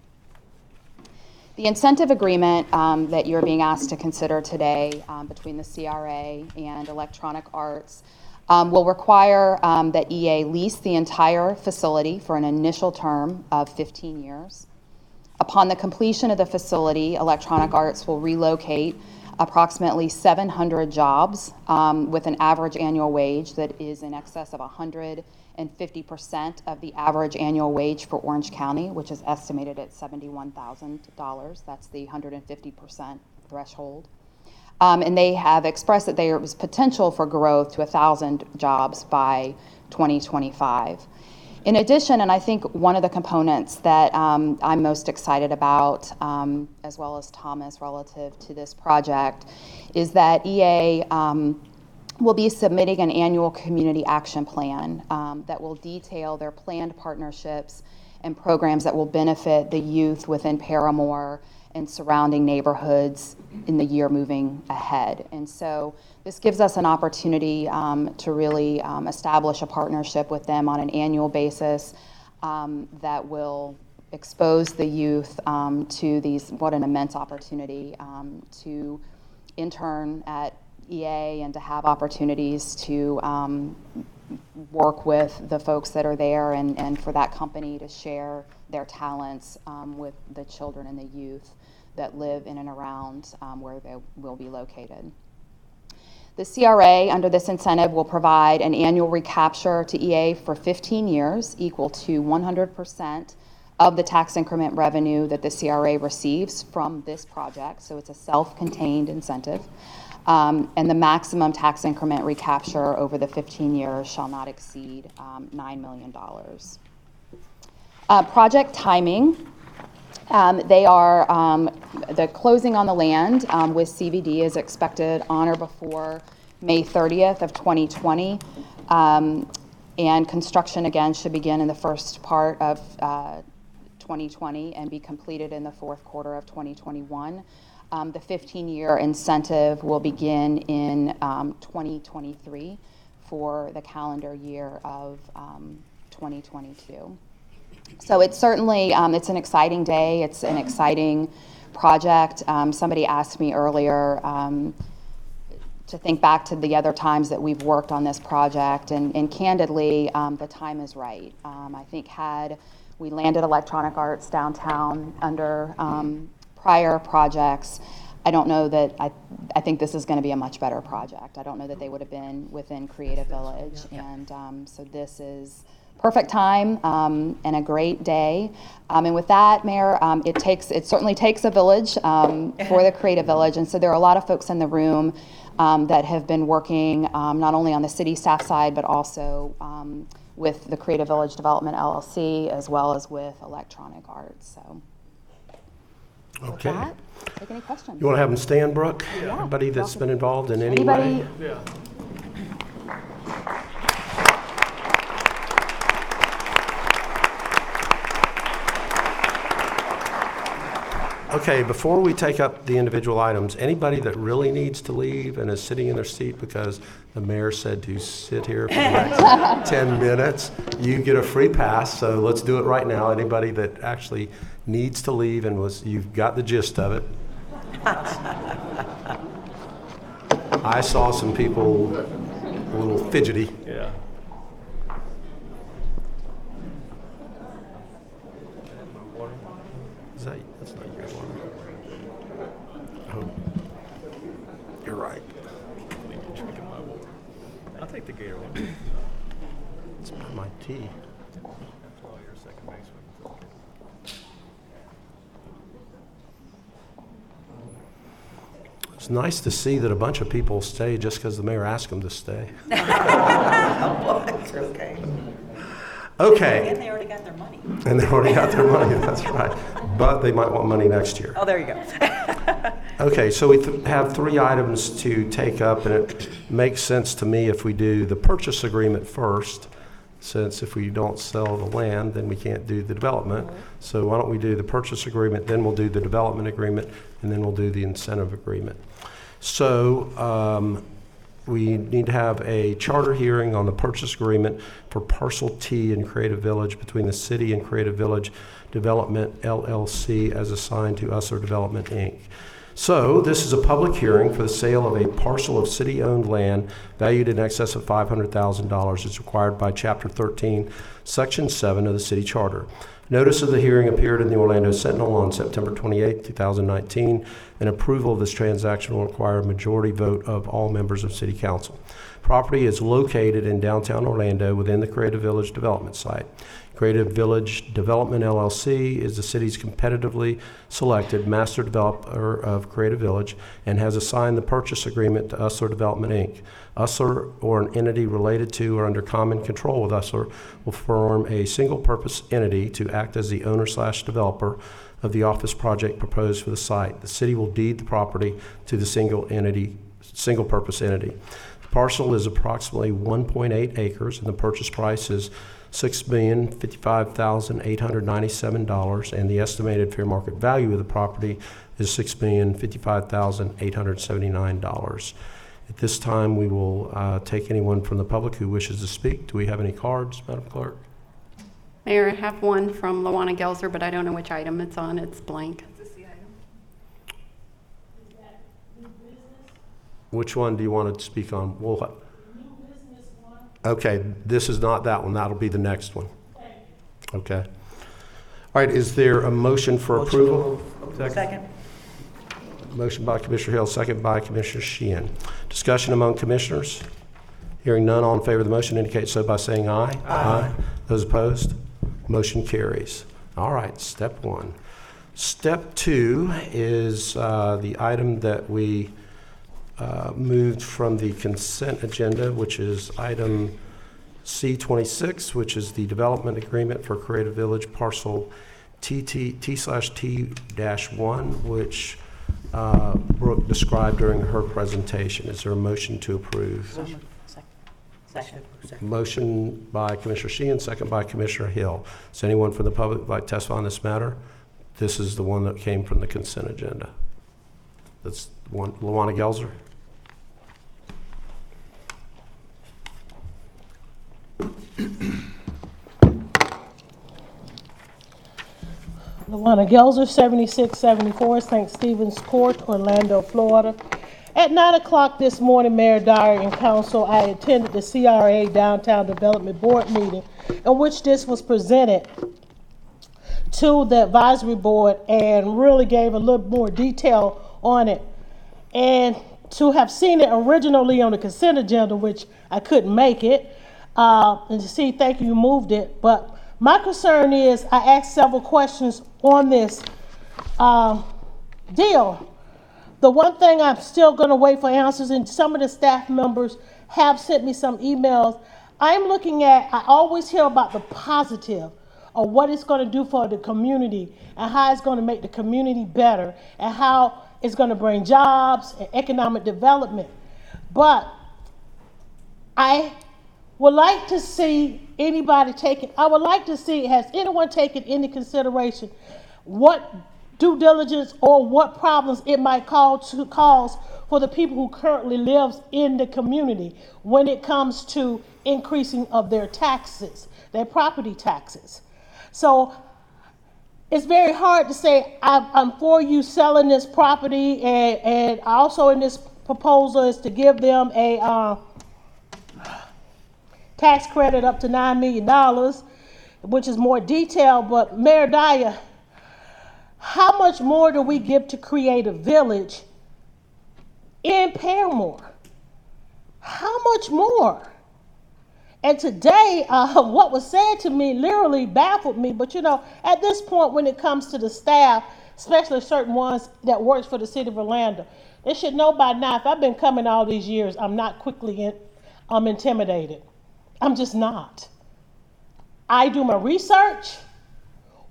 The incentive agreement that you're being asked to consider today between the CRA and Electronic Arts will require that EA lease the entire facility for an initial term of 15 years. Upon the completion of the facility, Electronic Arts will relocate approximately 700 jobs with an average annual wage that is in excess of 150% of the average annual wage for Orange County, which is estimated at $71,000. That's the 150% threshold. And they have expressed that there is potential for growth to 1,000 jobs by 2025. In addition, and I think one of the components that I'm most excited about, as well as Thomas, relative to this project, is that EA will be submitting an annual community action plan that will detail their planned partnerships and programs that will benefit the youth within Paramore and surrounding neighborhoods in the year moving ahead. And so this gives us an opportunity to really establish a partnership with them on an annual basis that will expose the youth to these, what an immense opportunity to intern at EA and to have opportunities to work with the folks that are there and for that company to share their talents with the children and the youth that live in and around where they will be located. The CRA, under this incentive, will provide an annual recapture to EA for 15 years, equal to 100% of the tax increment revenue that the CRA receives from this project. So it's a self-contained incentive. And the maximum tax increment recapture over the 15 years shall not exceed $9 million. Project timing. The closing on the land with CVD is expected on or before May 30th of 2020. And construction, again, should begin in the first part of 2020 and be completed in the fourth quarter of 2021. The 15-year incentive will begin in 2023 for the calendar year of 2022. So it's certainly, it's an exciting day. It's an exciting project. Somebody asked me earlier to think back to the other times that we've worked on this project, and candidly, the time is right. I think had we landed Electronic Arts downtown under prior projects, I don't know that, I think this is going to be a much better project. I don't know that they would have been within Creative Village, and so this is perfect time and a great day. And with that, Mayor, it certainly takes a village for the Creative Village, and so there are a lot of folks in the room that have been working not only on the city staff side, but also with the Creative Village Development LLC, as well as with Electronic Arts. So. Okay. With that, take any questions? You want to have them stand, Brooke? Yeah. Anybody that's been involved in any way? Yeah. Okay, before we take up the individual items, anybody that really needs to leave and is sitting in their seat because the mayor said to sit here for the next 10 minutes, you get a free pass, so let's do it right now. Anybody that actually needs to leave and you've got the gist of it. I saw some people a little fidgety. Yeah. That's not your water. Oh, you're right. I'll take the Gator one. It's by my tea. Oh, you're second baseman. It's nice to see that a bunch of people stay just because the mayor asked them to stay. It's okay. Okay. And they already got their money. And they already got their money, that's right. But they might want money next year. Oh, there you go. Okay, so we have three items to take up, and it makes sense to me if we do the purchase agreement first, since if we don't sell the land, then we can't do the development. So why don't we do the purchase agreement, then we'll do the development agreement, and then we'll do the incentive agreement. So we need to have a charter hearing on the purchase agreement for Parcel T in Creative Village between the city and Creative Village Development LLC as assigned to Usler Development, Inc. So this is a public hearing for the sale of a parcel of city-owned land valued in excess of $500,000 as required by Chapter 13, Section 7 of the City Charter. Notice of the hearing appeared in the Orlando Sentinel on September 28, 2019, and approval of this transaction will require a majority vote of all members of City Council. Property is located in downtown Orlando within the Creative Village development site. Creative Village Development LLC is the city's competitively selected master developer of Creative Village and has assigned the purchase agreement to Usler Development, Inc. Usler or an entity related to or under common control with Usler will form a single-purpose entity to act as the owner/developer of the office project proposed for the site. The city will deed the property to the single-purpose entity. The parcel is approximately 1.8 acres, and the purchase price is $6,055,897, and the estimated fair market value of the property is $6,055,879. At this time, we will take anyone from the public who wishes to speak. Do we have any cards, Madam Clerk? Mayor, I have one from Lawana Gelser, but I don't know which item it's on. It's blank. Which one do you want to speak on? Okay, this is not that one. That'll be the next one. Okay. All right, is there a motion for approval? Second. Motion by Commissioner Hill, second by Commissioner Sheehan. Discussion among commissioners? Hearing none, all in favor of the motion indicate so by saying aye. Aye. Those opposed? Motion carries. All right, step one. Step two is the item that we moved from the consent agenda, which is item C26, which is the development agreement for Creative Village parcel T/T-1, which Brooke described during her presentation. Is there a motion to approve? Second. Motion by Commissioner Sheehan, second by Commissioner Hill. Is anyone from the public would like to testify on this matter? This is the one that came from the consent agenda. That's one. Lawana Gelser. Lawana Gelser, 7674 St. Stephen's Court, Orlando, Florida. At 9 o'clock this morning, Mayor Dyer and Council, I attended the CRA Downtown Development Board meeting in which this was presented to the advisory board and really gave a little more detail on it. And to have seen it originally on the consent agenda, which I couldn't make it, and to see, thank you moved it. But my concern is I asked several questions on this deal. The one thing I'm still going to wait for answers, and some of the staff members have sent me some emails. I'm looking at, I always hear about the positive of what it's going to do for the community and how it's going to make the community better and how it's going to bring jobs and economic development. But I would like to see anybody taking, I would like to see, has anyone taken into consideration what due diligence or what problems it might cause for the people who currently live in the community when it comes to increasing of their taxes, their property taxes. So it's very hard to say I'm for you selling this property, and also in this proposal is to give them a tax credit up to $9 million, which is more detailed. But Mayor Dyer, how much more do we give to Creative Village in Paramore? How much more? And today, what was said to me literally baffled me. But you know, at this point, when it comes to the staff, especially certain ones that works for the city of Orlando, they should know by now, if I've been coming all these years, I'm not quickly intimidated. I'm just not. I do my research.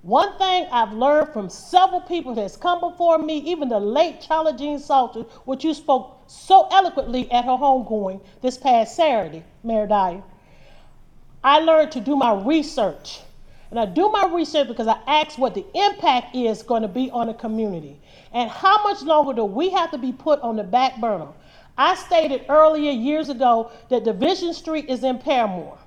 One thing I've learned from several people that's come before me, even the late Charlie Jean Salter, which you spoke so eloquently at her homegoing this past Saturday, Mayor Dyer, I learned to do my research. And I do my research because I ask what the impact is going to be on the community. And how much longer do we have to be put on the back burner? I stated earlier, years ago, that Division Street is in Paramore.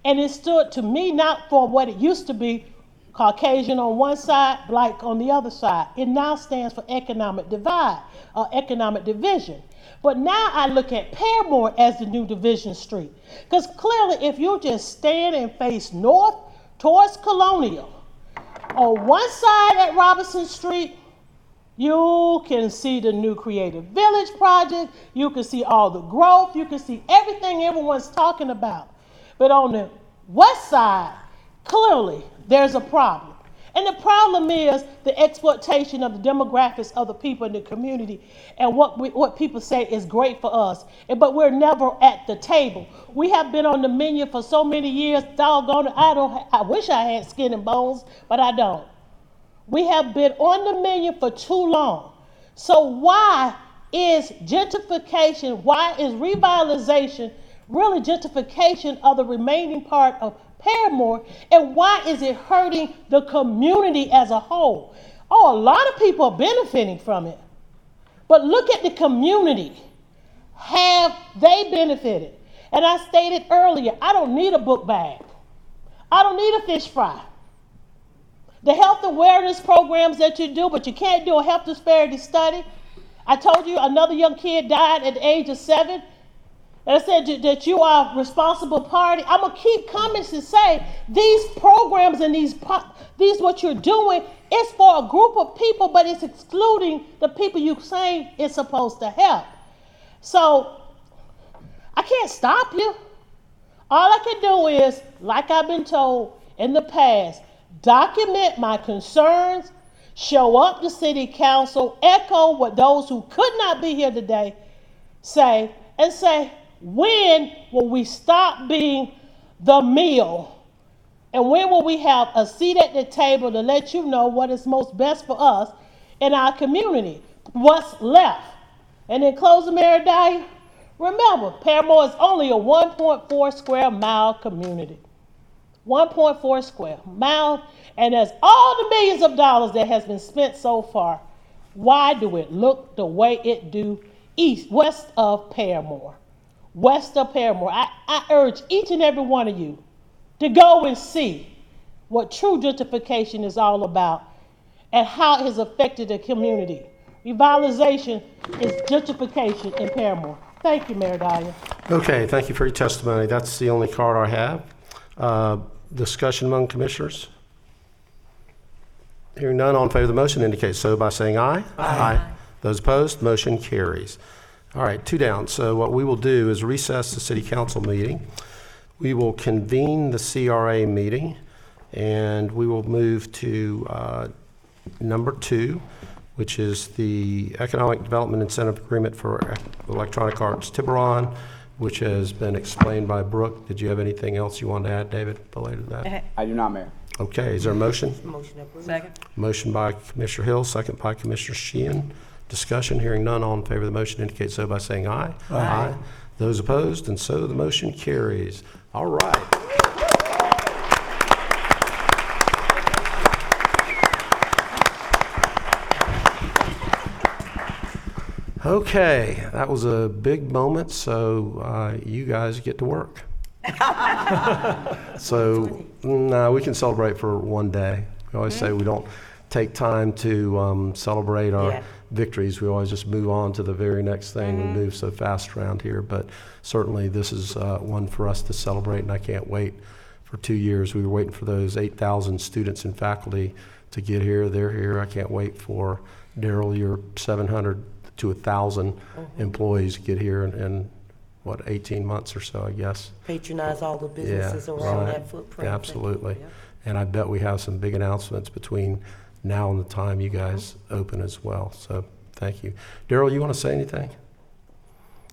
And it stood to me not for what it used to be, Caucasian on one side, black on the other side. It now stands for economic divide, or economic division. But now I look at Paramore as the new Division Street. Because clearly, if you just stand and face north towards Colonial, on one side at Robinson Street, you can see the new Creative Village project, you can see all the growth, you can see everything everyone's talking about. But on the west side, Clearly, there's a problem. And the problem is the exploitation of the demographics of the people in the community and what people say is great for us. But we're never at the table. We have been on the menu for so many years, doggone it, I wish I had skin and bones, but I don't. We have been on the menu for too long. So why is gentrification, why is revitalization really gentrification of the remaining part of Paramore, and why is it hurting the community as a whole? Oh, a lot of people are benefiting from it. But look at the community. Have they benefited? And I stated earlier, I don't need a book bag. I don't need a fish fry. The health awareness programs that you do, but you can't do a health disparity study. I told you another young kid died at the age of 7. And I said that you are a responsible party. I'm going to keep coming to say these programs and these what you're doing is for a group of people, but it's excluding the people you say it's supposed to help. So I can't stop you. All I can do is, like I've been told in the past, document my concerns, show up to city council, echo what those who could not be here today say, and say, when will we stop being the meal? And when will we have a seat at the table to let you know what is most best for us in our community? What's left? And in closing, Mayor Dyer, remember, Paramore is only a 1.4 square mile community. 1.4 square mile, and there's all the millions of dollars that has been spent so far. Why do it look the way it do west of Paramore? West of Paramore. I urge each and every one of you to go and see what true gentrification is all about and how it has affected the community. Revitalization is gentrification in Paramore. Thank you, Mayor Dyer. Okay, thank you for your testimony. That's the only card I have. Discussion among commissioners? Hearing none, all in favor of the motion indicate so by saying aye. Aye. Those opposed, motion carries. All right, 2 down. So what we will do is recess the city council meeting. We will convene the CRA meeting, and we will move to number 2, which is the Economic Development Incentive Agreement for Electronic Arts Tiburon, which has been explained by Brooke. Did you have anything else you wanted to add, David, related to that? I do not, Mayor. Okay, is there a motion? Motion approved. Second. Motion by Commissioner Hill, second by Commissioner Sheehan. Discussion, hearing none, all in favor of the motion indicate so by saying aye. Aye. Those opposed, and so the motion carries. All right. Okay, that was a big moment, so you guys get to work. So, no, we can celebrate for one day. We always say we don't take time to celebrate our victories. We always just move on to the very next thing. We move so fast around here, but certainly this is one for us to celebrate, and I can't wait. For 2 years, we were waiting for those 8,000 students and faculty to get here. They're here. I can't wait for Daryl, your 700 to 1,000 employees get here in 18 months or so, I guess. Patronize all the businesses around that footprint. Absolutely. And I bet we have some big announcements between now and the time you guys open as well. So thank you. Daryl, you want to say anything?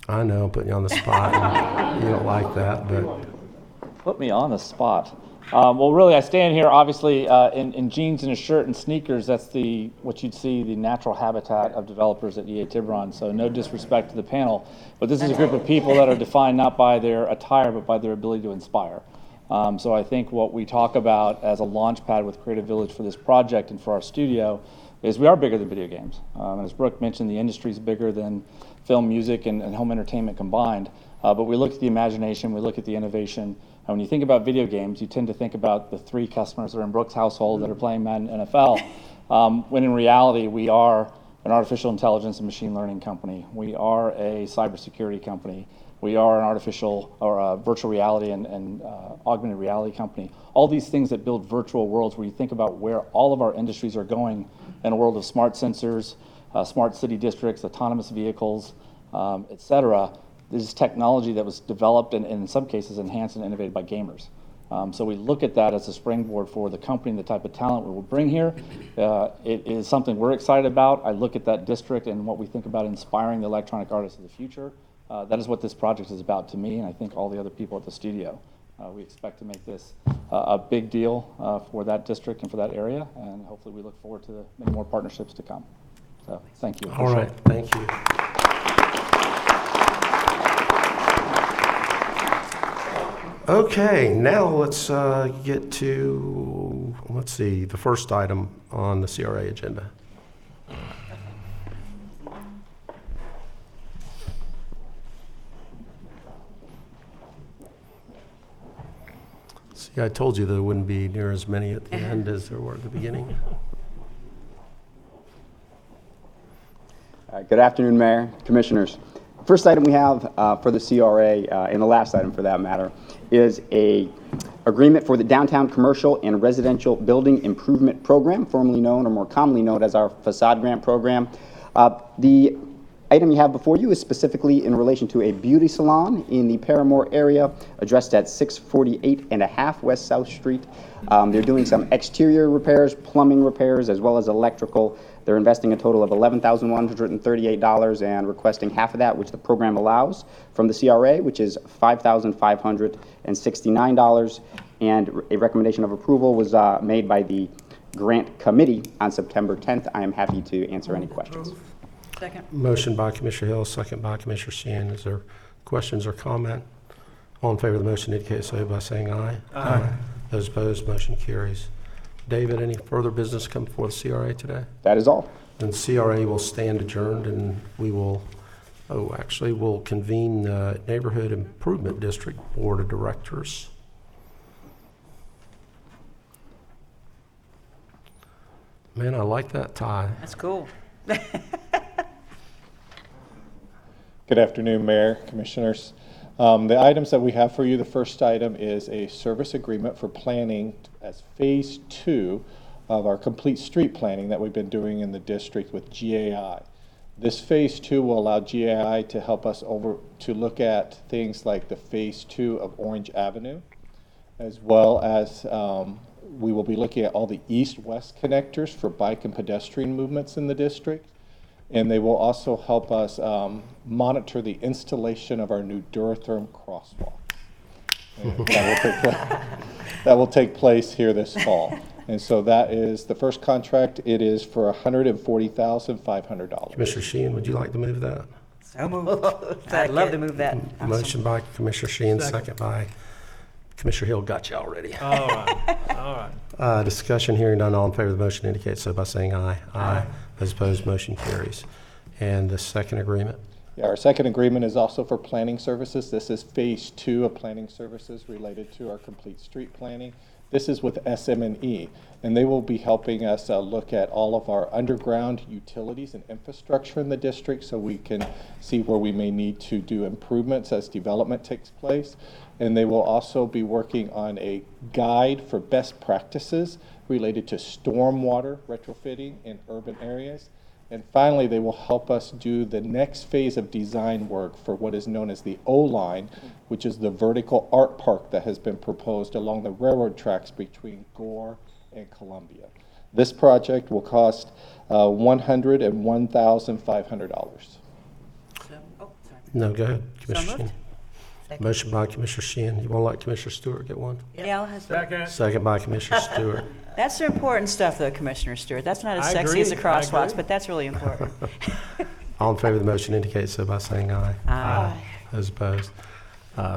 I know I'm putting you on the spot. And you don't like that, but. Put me on the spot. Well, really, I stand here obviously in jeans and a shirt and sneakers. That's what you'd see the natural habitat of developers at EA Tiburon. So no disrespect to the panel, but this is a group of people that are defined not by their attire, but by their ability to inspire. So I think what we talk about as a launch pad with Creative Village for this project and for our studio is we are bigger than video games. As Brooke mentioned, the industry is bigger than film, music, and home entertainment combined. But we look at the imagination, we look at the innovation. And when you think about video games, you tend to think about the 3 customers that are in Brooke's household that are playing Madden NFL. When in reality, we are an artificial intelligence and machine learning company. We are a cybersecurity company. We are an artificial or a virtual reality and augmented reality company. All these things that build virtual worlds where you think about where all of our industries are going in a world of smart sensors, smart city districts, autonomous vehicles, et cetera. This is technology that was developed and in some cases enhanced and innovated by gamers. So we look at that as a springboard for the company and the type of talent we will bring here. It is something we're excited about. I look at that district and what we think about inspiring the electronic artists of the future. That is what this project is about to me, and I think all the other people at the studio. We expect to make this a big deal for that district and for that area, and hopefully we look forward to many more partnerships to come. So thank you. All right, thank you. Okay, now let's get to, let's see, the first item on the CRA agenda. See, I told you there wouldn't be near as many at the end as there were at the beginning. Good afternoon, Mayor, Commissioners. First item we have for the CRA, and the last item for that matter, is a agreement for the Downtown Commercial and Residential Building Improvement Program, formerly known or more commonly known as our Facade Grant Program. The item you have before you is specifically in relation to a beauty salon in the Paramore area, addressed at 648.5 West South Street. They're doing some exterior repairs, plumbing repairs, as well as electrical. They're investing a total of $11,138 and requesting half of that, which the program allows, from the CRA, which is $5,569. And a recommendation of approval was made by the grant committee on September 10th. I am happy to answer any questions. Second. Motion by Commissioner Hill, second by Commissioner Sheehan. Is there questions or comment? All in favor of the motion indicate so by saying aye. Aye. Those opposed, motion carries. David, any further business come before the CRA today? That is all. Then CRA will stand adjourned, and we will, we'll convene the Neighborhood Improvement District Board of Directors. Man, I like that tie. That's cool. Good afternoon, Mayor, Commissioners. The items that we have for you, the first item is a service agreement for planning as phase 2 of our complete street planning that we've been doing in the district with GAI. This phase 2 will allow GAI to help us to look at things like the phase 2 of Orange Avenue, as well as we will be looking at all the east-west connectors for bike and pedestrian movements in the district. And they will also help us monitor the installation of our new Duratherm crosswalk. That will take place here this fall. And so that is the first contract. It is for $140,500. Commissioner Sheehan, would you like to move that? So moved. I'd love to move that. Motion by Commissioner Sheehan, second by Commissioner Hill. Got you already. All right, all right. Discussion, hearing none. All in favor of the motion indicate so by saying aye. Aye. Those opposed, motion carries. And the second agreement? Yeah, our second agreement is also for planning services. This is phase 2 of planning services related to our complete street planning. This is with SM&E, and they will be helping us look at all of our underground utilities and infrastructure in the district so we can see where we may need to do improvements as development takes place. And they will also be working on a guide for best practices related to stormwater retrofitting in urban areas. And finally, they will help us do the next phase of design work for what is known as the O-line, which is the vertical art park that has been proposed along the railroad tracks between Gore and Columbia. This project will cost $101,500. No, go ahead, Commissioner So moved. Sheehan. Motion by Commissioner Sheehan. You want to let Commissioner Stewart get one? Yeah, I'll have Second. Second by Commissioner Stewart. That's the important stuff, though, Commissioner Stewart. That's not as I sexy as the agree, I crosswalks, agree. but that's really important. All in favor of the motion indicate so by saying aye. Aye. Those opposed.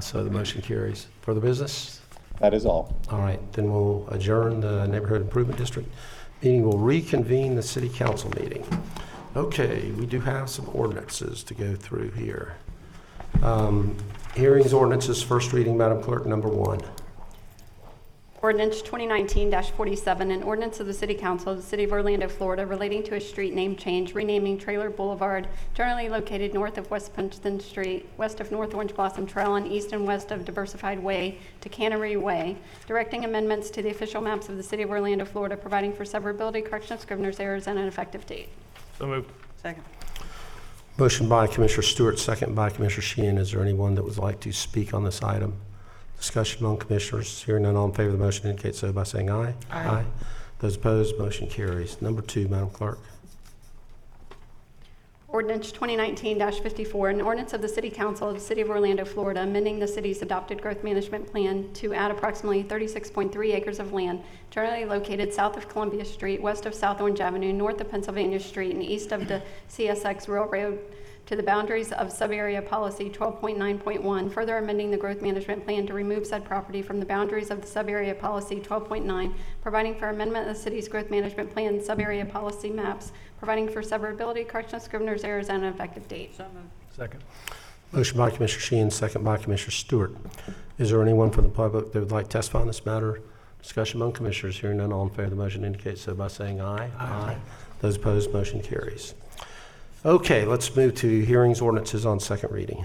So the motion carries. Further business? That is all. All right, then we'll adjourn the Neighborhood Improvement District meeting. We'll reconvene the City Council meeting. Okay, we do have some ordinances to go through here. Hearings, ordinances, first reading, Madam Clerk, number 1. Ordinance 2019-47, an ordinance of the City Council of the City of Orlando, Florida, relating to a street name change, renaming Trailer Boulevard, generally located north of West Princeton Street, west of North Orange Blossom Trail, and east and west of Diversified Way to Cannery Way, directing amendments to the official maps of the City of Orlando, Florida, providing for severability, correction of scrivener's errors, and an effective date. So moved. Second. Motion by Commissioner Stewart, second by Commissioner Sheehan. Is there anyone that would like to speak on this item? Discussion among commissioners. Hearing none, all in favor of the motion indicate so by saying aye. Aye. Those opposed, motion carries. Number 2, Madam Clerk. Ordinance 2019-54, an ordinance of the City Council of the City of Orlando, Florida, amending the city's adopted growth management plan to add approximately 36.3 acres of land generally located south of Columbia Street, west of South Orange Avenue, north of Pennsylvania Street, and east of the CSX Railroad to the boundaries of Subarea Policy 12.9.1, further amending the growth management plan to remove said property from the boundaries of the Subarea Policy 12.9, providing for amendment of the city's growth management plan Subarea Policy maps, providing for severability, correction of scrivener's errors, and an effective date. Second. Motion by Commissioner Sheehan, second by Commissioner Stewart. Is there anyone from the public that would like to testify on this matter? Discussion among commissioners. Hearing none, all in favor of the motion indicate so by saying aye. Aye. Those opposed, motion carries. Okay, let's move to hearings, ordinances on second reading.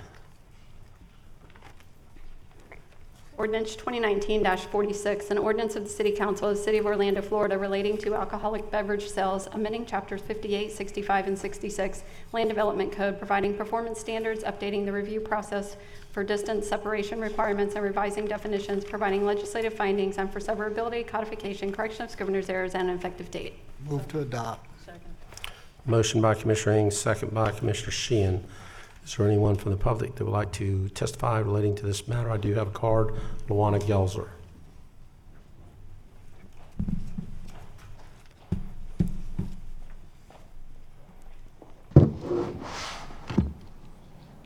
Ordinance 2019-46, an ordinance of the City Council of the City of Orlando, Florida, relating to alcoholic beverage sales, amending chapters 58, 65, and 66, Land Development Code, providing performance standards, updating the review process for distance separation requirements, and revising definitions, providing legislative findings, and for severability, codification, correction of scrivener's errors, and an effective date. Move to adopt. Motion by Commissioner Ings, second by Commissioner Sheehan. Is there anyone from the public that would like to testify relating to this matter? I do have a card. Luana Gelzer.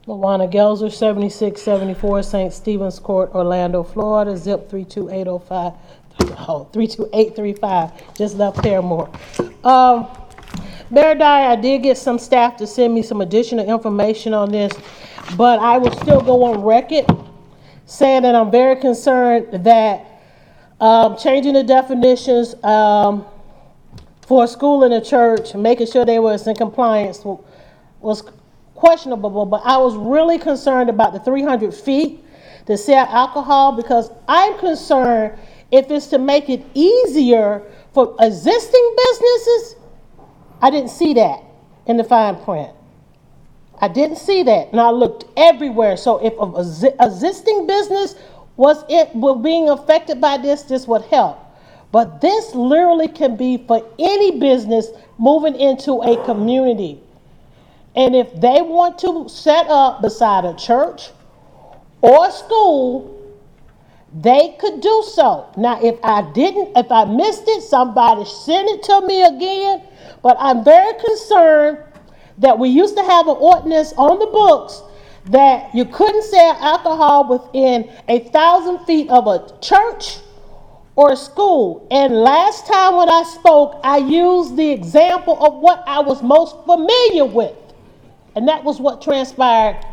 Luana Gelzer, 7674 St. Stephen's Court, Orlando, Florida, zip 32805, 32835, just left Paramore. Mayor Dyer, I did get some staff to send me some additional information on this, but I will still go on record saying that I'm very concerned that changing the definitions for a school and a church, making sure they was in compliance was questionable, but I was really concerned about the 300 feet to sell alcohol, because I'm concerned if it's to make it easier for existing businesses. I didn't see that in the fine print. I didn't see that, and I looked everywhere. So if an existing business was being affected by this, this would help. But this literally can be for any business moving into a community. And if they want to set up beside a church or a school, they could do so. Now, if I missed it, somebody send it to me again. But I'm very concerned that we used to have an ordinance on the books that you couldn't sell alcohol within 1,000 feet of a church or a school. And last time when I spoke, I used the example of what I was most familiar with. And that was what transpired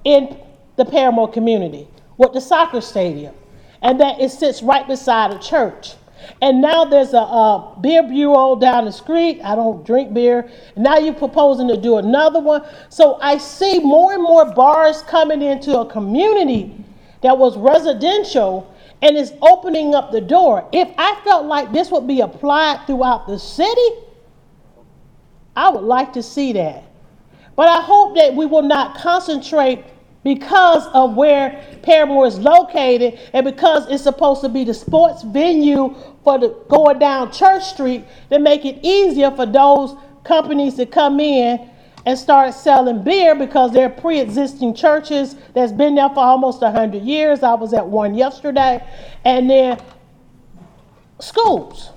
in the Paramore community with the soccer stadium. And that it sits right beside a church. And now there's a beer bureau down the street. I don't drink beer. Now you're proposing to do another one. So I see more and more bars coming into a community that was residential and is opening up the door. If I felt like this would be applied throughout the city, I would like to see that. But I hope that we will not concentrate because of where Paramore is located and because it's supposed to be the sports venue for the going down Church Street, to make it easier for those companies to come in and start selling beer, because they're pre-existing churches that's been there for almost 100 years. I was at one yesterday. And then schools.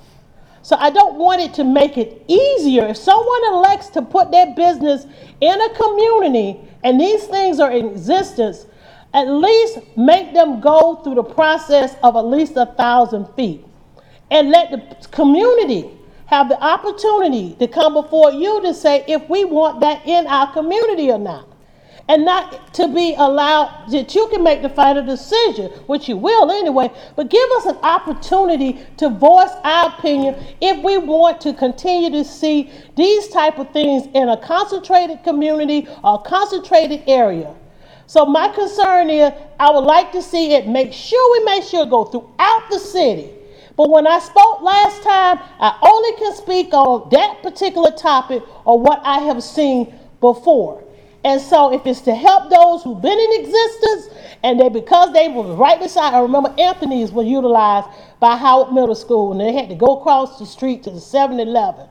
So I don't want it to make it easier. If someone elects to put their business in a community and these things are in existence, at least make them go through the process of at least 1,000 feet. And let the community have the opportunity to come before you to say if we want that in our community or not. And not to be allowed that you can make the final decision, which you will anyway, but give us an opportunity to voice our opinion if we want to continue to see these type of things in a concentrated community or concentrated area. So my concern is I would like to see it make sure it go throughout the city. But when I spoke last time, I only can speak on that particular topic or what I have seen before. And so if it's to help those who've been in existence, and because they were right beside, I remember Anthony's were utilized by Howard Middle School, and they had to go across the street to the 7-Eleven.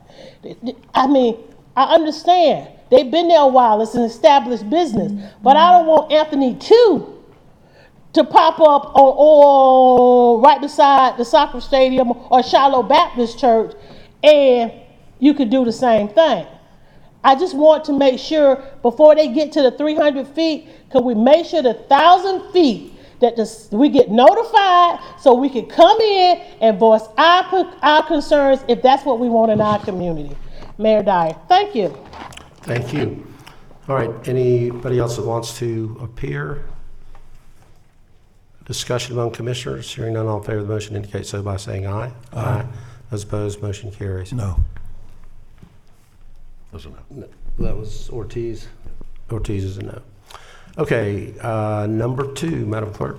I mean, I understand. They've been there a while. It's an established business. But I don't want Anthony 2 to pop up or right beside the soccer stadium or Shiloh Baptist Church, and you could do the same thing. I just want to make sure before they get to the 300 feet, could we make sure the 1,000 feet that we get notified so we can come in and voice our concerns if that's what we want in our community. Mayor Dyer, thank you. Thank you. All right, anybody else that wants to appear? Discussion among commissioners. Hearing none, all in favor of the motion indicate so by saying aye. Aye. Those opposed, motion carries. No. No. That was Ortiz. Ortiz is a no. Okay, number 2, Madam Clerk.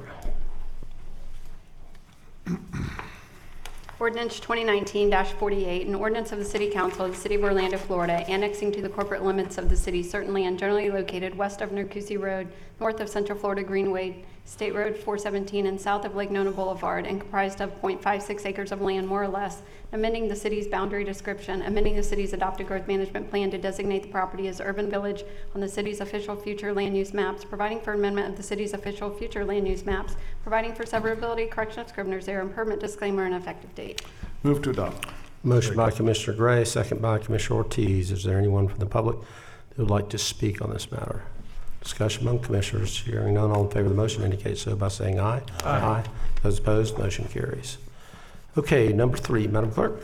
Ordinance 2019-48, an ordinance of the City Council of the City of Orlando, Florida, annexing to the corporate limits of the city certain land generally located west of Narcoossee Road, north of Central Florida Greenway, State Road 417, and south of Lake Nona Boulevard, and comprised of 0.56 acres of land, more or less, amending the city's boundary description, amending the city's adopted growth management plan to designate the property as urban village on the city's official future land use maps, providing for amendment of the city's official future land use maps, providing for severability, correction of Scrivener's error, and permit disclaimer and effective date. Move to adopt. Motion by Commissioner Gray, second by Commissioner Ortiz. Is there anyone from the public who would like to speak on this matter? Discussion among commissioners. Hearing none, all in favor of the motion indicate so by saying aye. Aye. Those opposed, motion carries. Okay, number 3, Madam Clerk.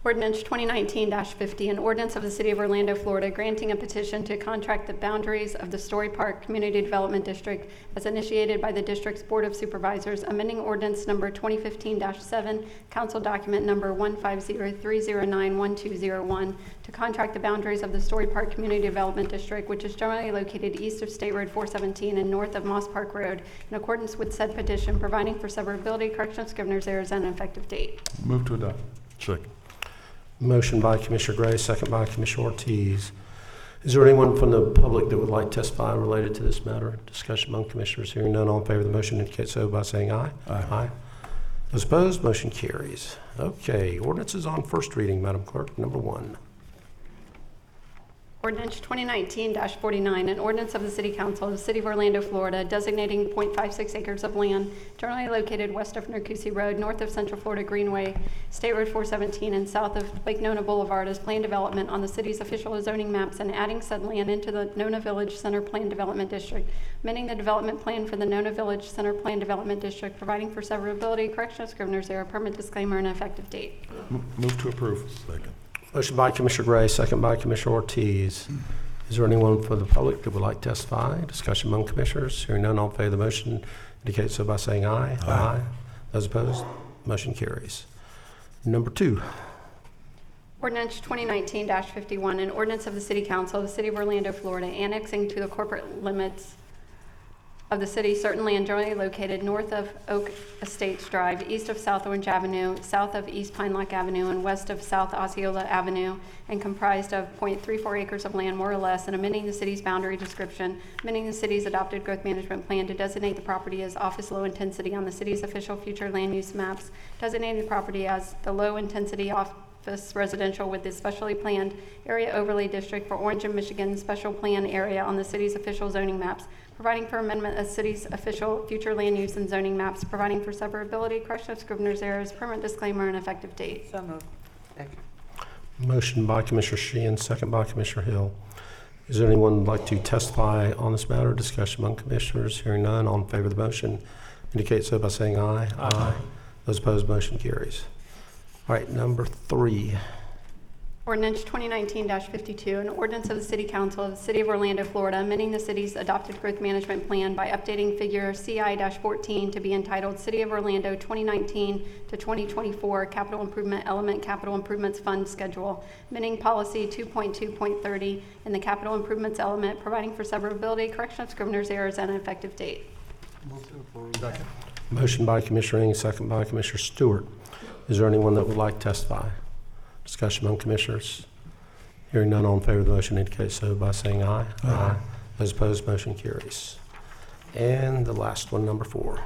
Ordinance 2019-50, an ordinance of the City of Orlando, Florida, granting a petition to contract the boundaries of the Story Park Community Development District as initiated by the district's Board of Supervisors, amending ordinance number 2015-7, council document number 150-309-1201, to contract the boundaries of the Story Park Community Development District, which is generally located east of State Road 417 and north of Moss Park Road, in accordance with said petition, providing for severability, correction of Scrivener's errors, and an effective date. Move to adopt. Second. Motion by Commissioner Gray, second by Commissioner Ortiz. Is there anyone from the public that would like to testify related to this matter? Discussion among commissioners. Hearing none, all in favor of the motion indicate so by saying aye. Aye. Those opposed, motion carries. Okay, ordinance is on first reading, Madam Clerk. Number 1. Ordinance 2019-49, an ordinance of the City Council of the City of Orlando, Florida, designating 0.56 acres of land generally located west of Narcoossee Road, north of Central Florida Greenway, State Road 417, and south of Lake Nona Boulevard as planned development on the city's official zoning maps, and adding said land into the Nona Village Center Plan Development District, amending the development plan for the Nona Village Center Plan Development District, providing for severability, correction of Scrivener's error, permit disclaimer, and effective date. Move to approve. Second. Motion by Commissioner Gray, second by Commissioner Ortiz. Is there anyone from the public that would like to testify? Discussion among commissioners. Hearing none, all in favor of the motion indicate so by saying aye. Aye. Those opposed, motion carries. Number 2. Ordinance 2019-51, an ordinance of the City Council of the City of Orlando, Florida, annexing to the corporate limits of the city certain land generally located north of Oak Estates Drive, east of South Orange Avenue, south of East Pine Lock Avenue, and west of South Osceola Avenue, and comprised of 0.34 acres of land, more or less, and amending the city's boundary description, amending the city's adopted growth management plan to designate the property as office low intensity on the city's official future land use maps, designating the property as the low intensity office residential with the specially planned area overlay district for Orange and Michigan special plan area on the city's official zoning maps, providing for amendment of city's official future land use and zoning maps, providing for severability, correction of Scrivener's errors, permanent disclaimer, and effective date. So moved. Second. Motion by Commissioner Sheehan, second by Commissioner Hill. Is there anyone who would like to testify on this matter? Discussion among commissioners. Hearing none, all in favor of the motion indicate so by saying aye. Aye. Those opposed, motion carries. All right, number 3. Ordinance 2019-52, an ordinance of the City Council of the City of Orlando, Florida, amending the city's adopted growth management plan by updating figure CI-14 to be entitled City of Orlando 2019 to 2024 Capital Improvement Element Capital Improvements Fund Schedule, amending policy 2.2.30 in the Capital Improvements Element, providing for severability, correction of Scrivener's errors, and an effective date. Second. Motion by Commissioner Ing, second by Commissioner Stewart. Is there anyone that would like to testify? Discussion among commissioners. Hearing none, all in favor of the motion indicate so by saying aye. Aye. Those opposed, motion carries. And the last one, number 4.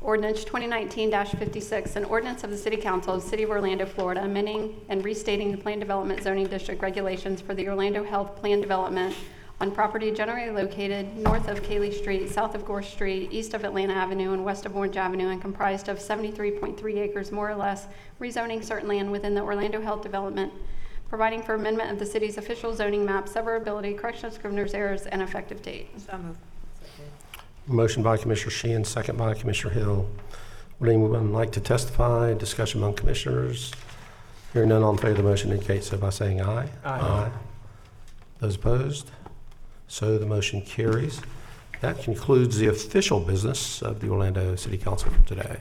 Ordinance 2019-56, an ordinance of the City Council of the City of Orlando, Florida, amending and restating the Plan Development Zoning District regulations for the Orlando Health Plan Development on property generally located north of Cayley Street, south of Gore Street, east of Atlanta Avenue, and west of Orange Avenue, and comprised of 73.3 acres, more or less, rezoning certain land within the Orlando Health Development, providing for amendment of the city's official zoning map, severability, correction of scrivener's errors, and effective date. So moved. Motion by Commissioner Sheehan, second by Commissioner Hill. Would anyone like to testify? Discussion among commissioners? Hearing none, all in favor of the motion indicate so by saying aye. Aye. Those opposed? So the motion carries. That concludes the official business of the Orlando City Council for today.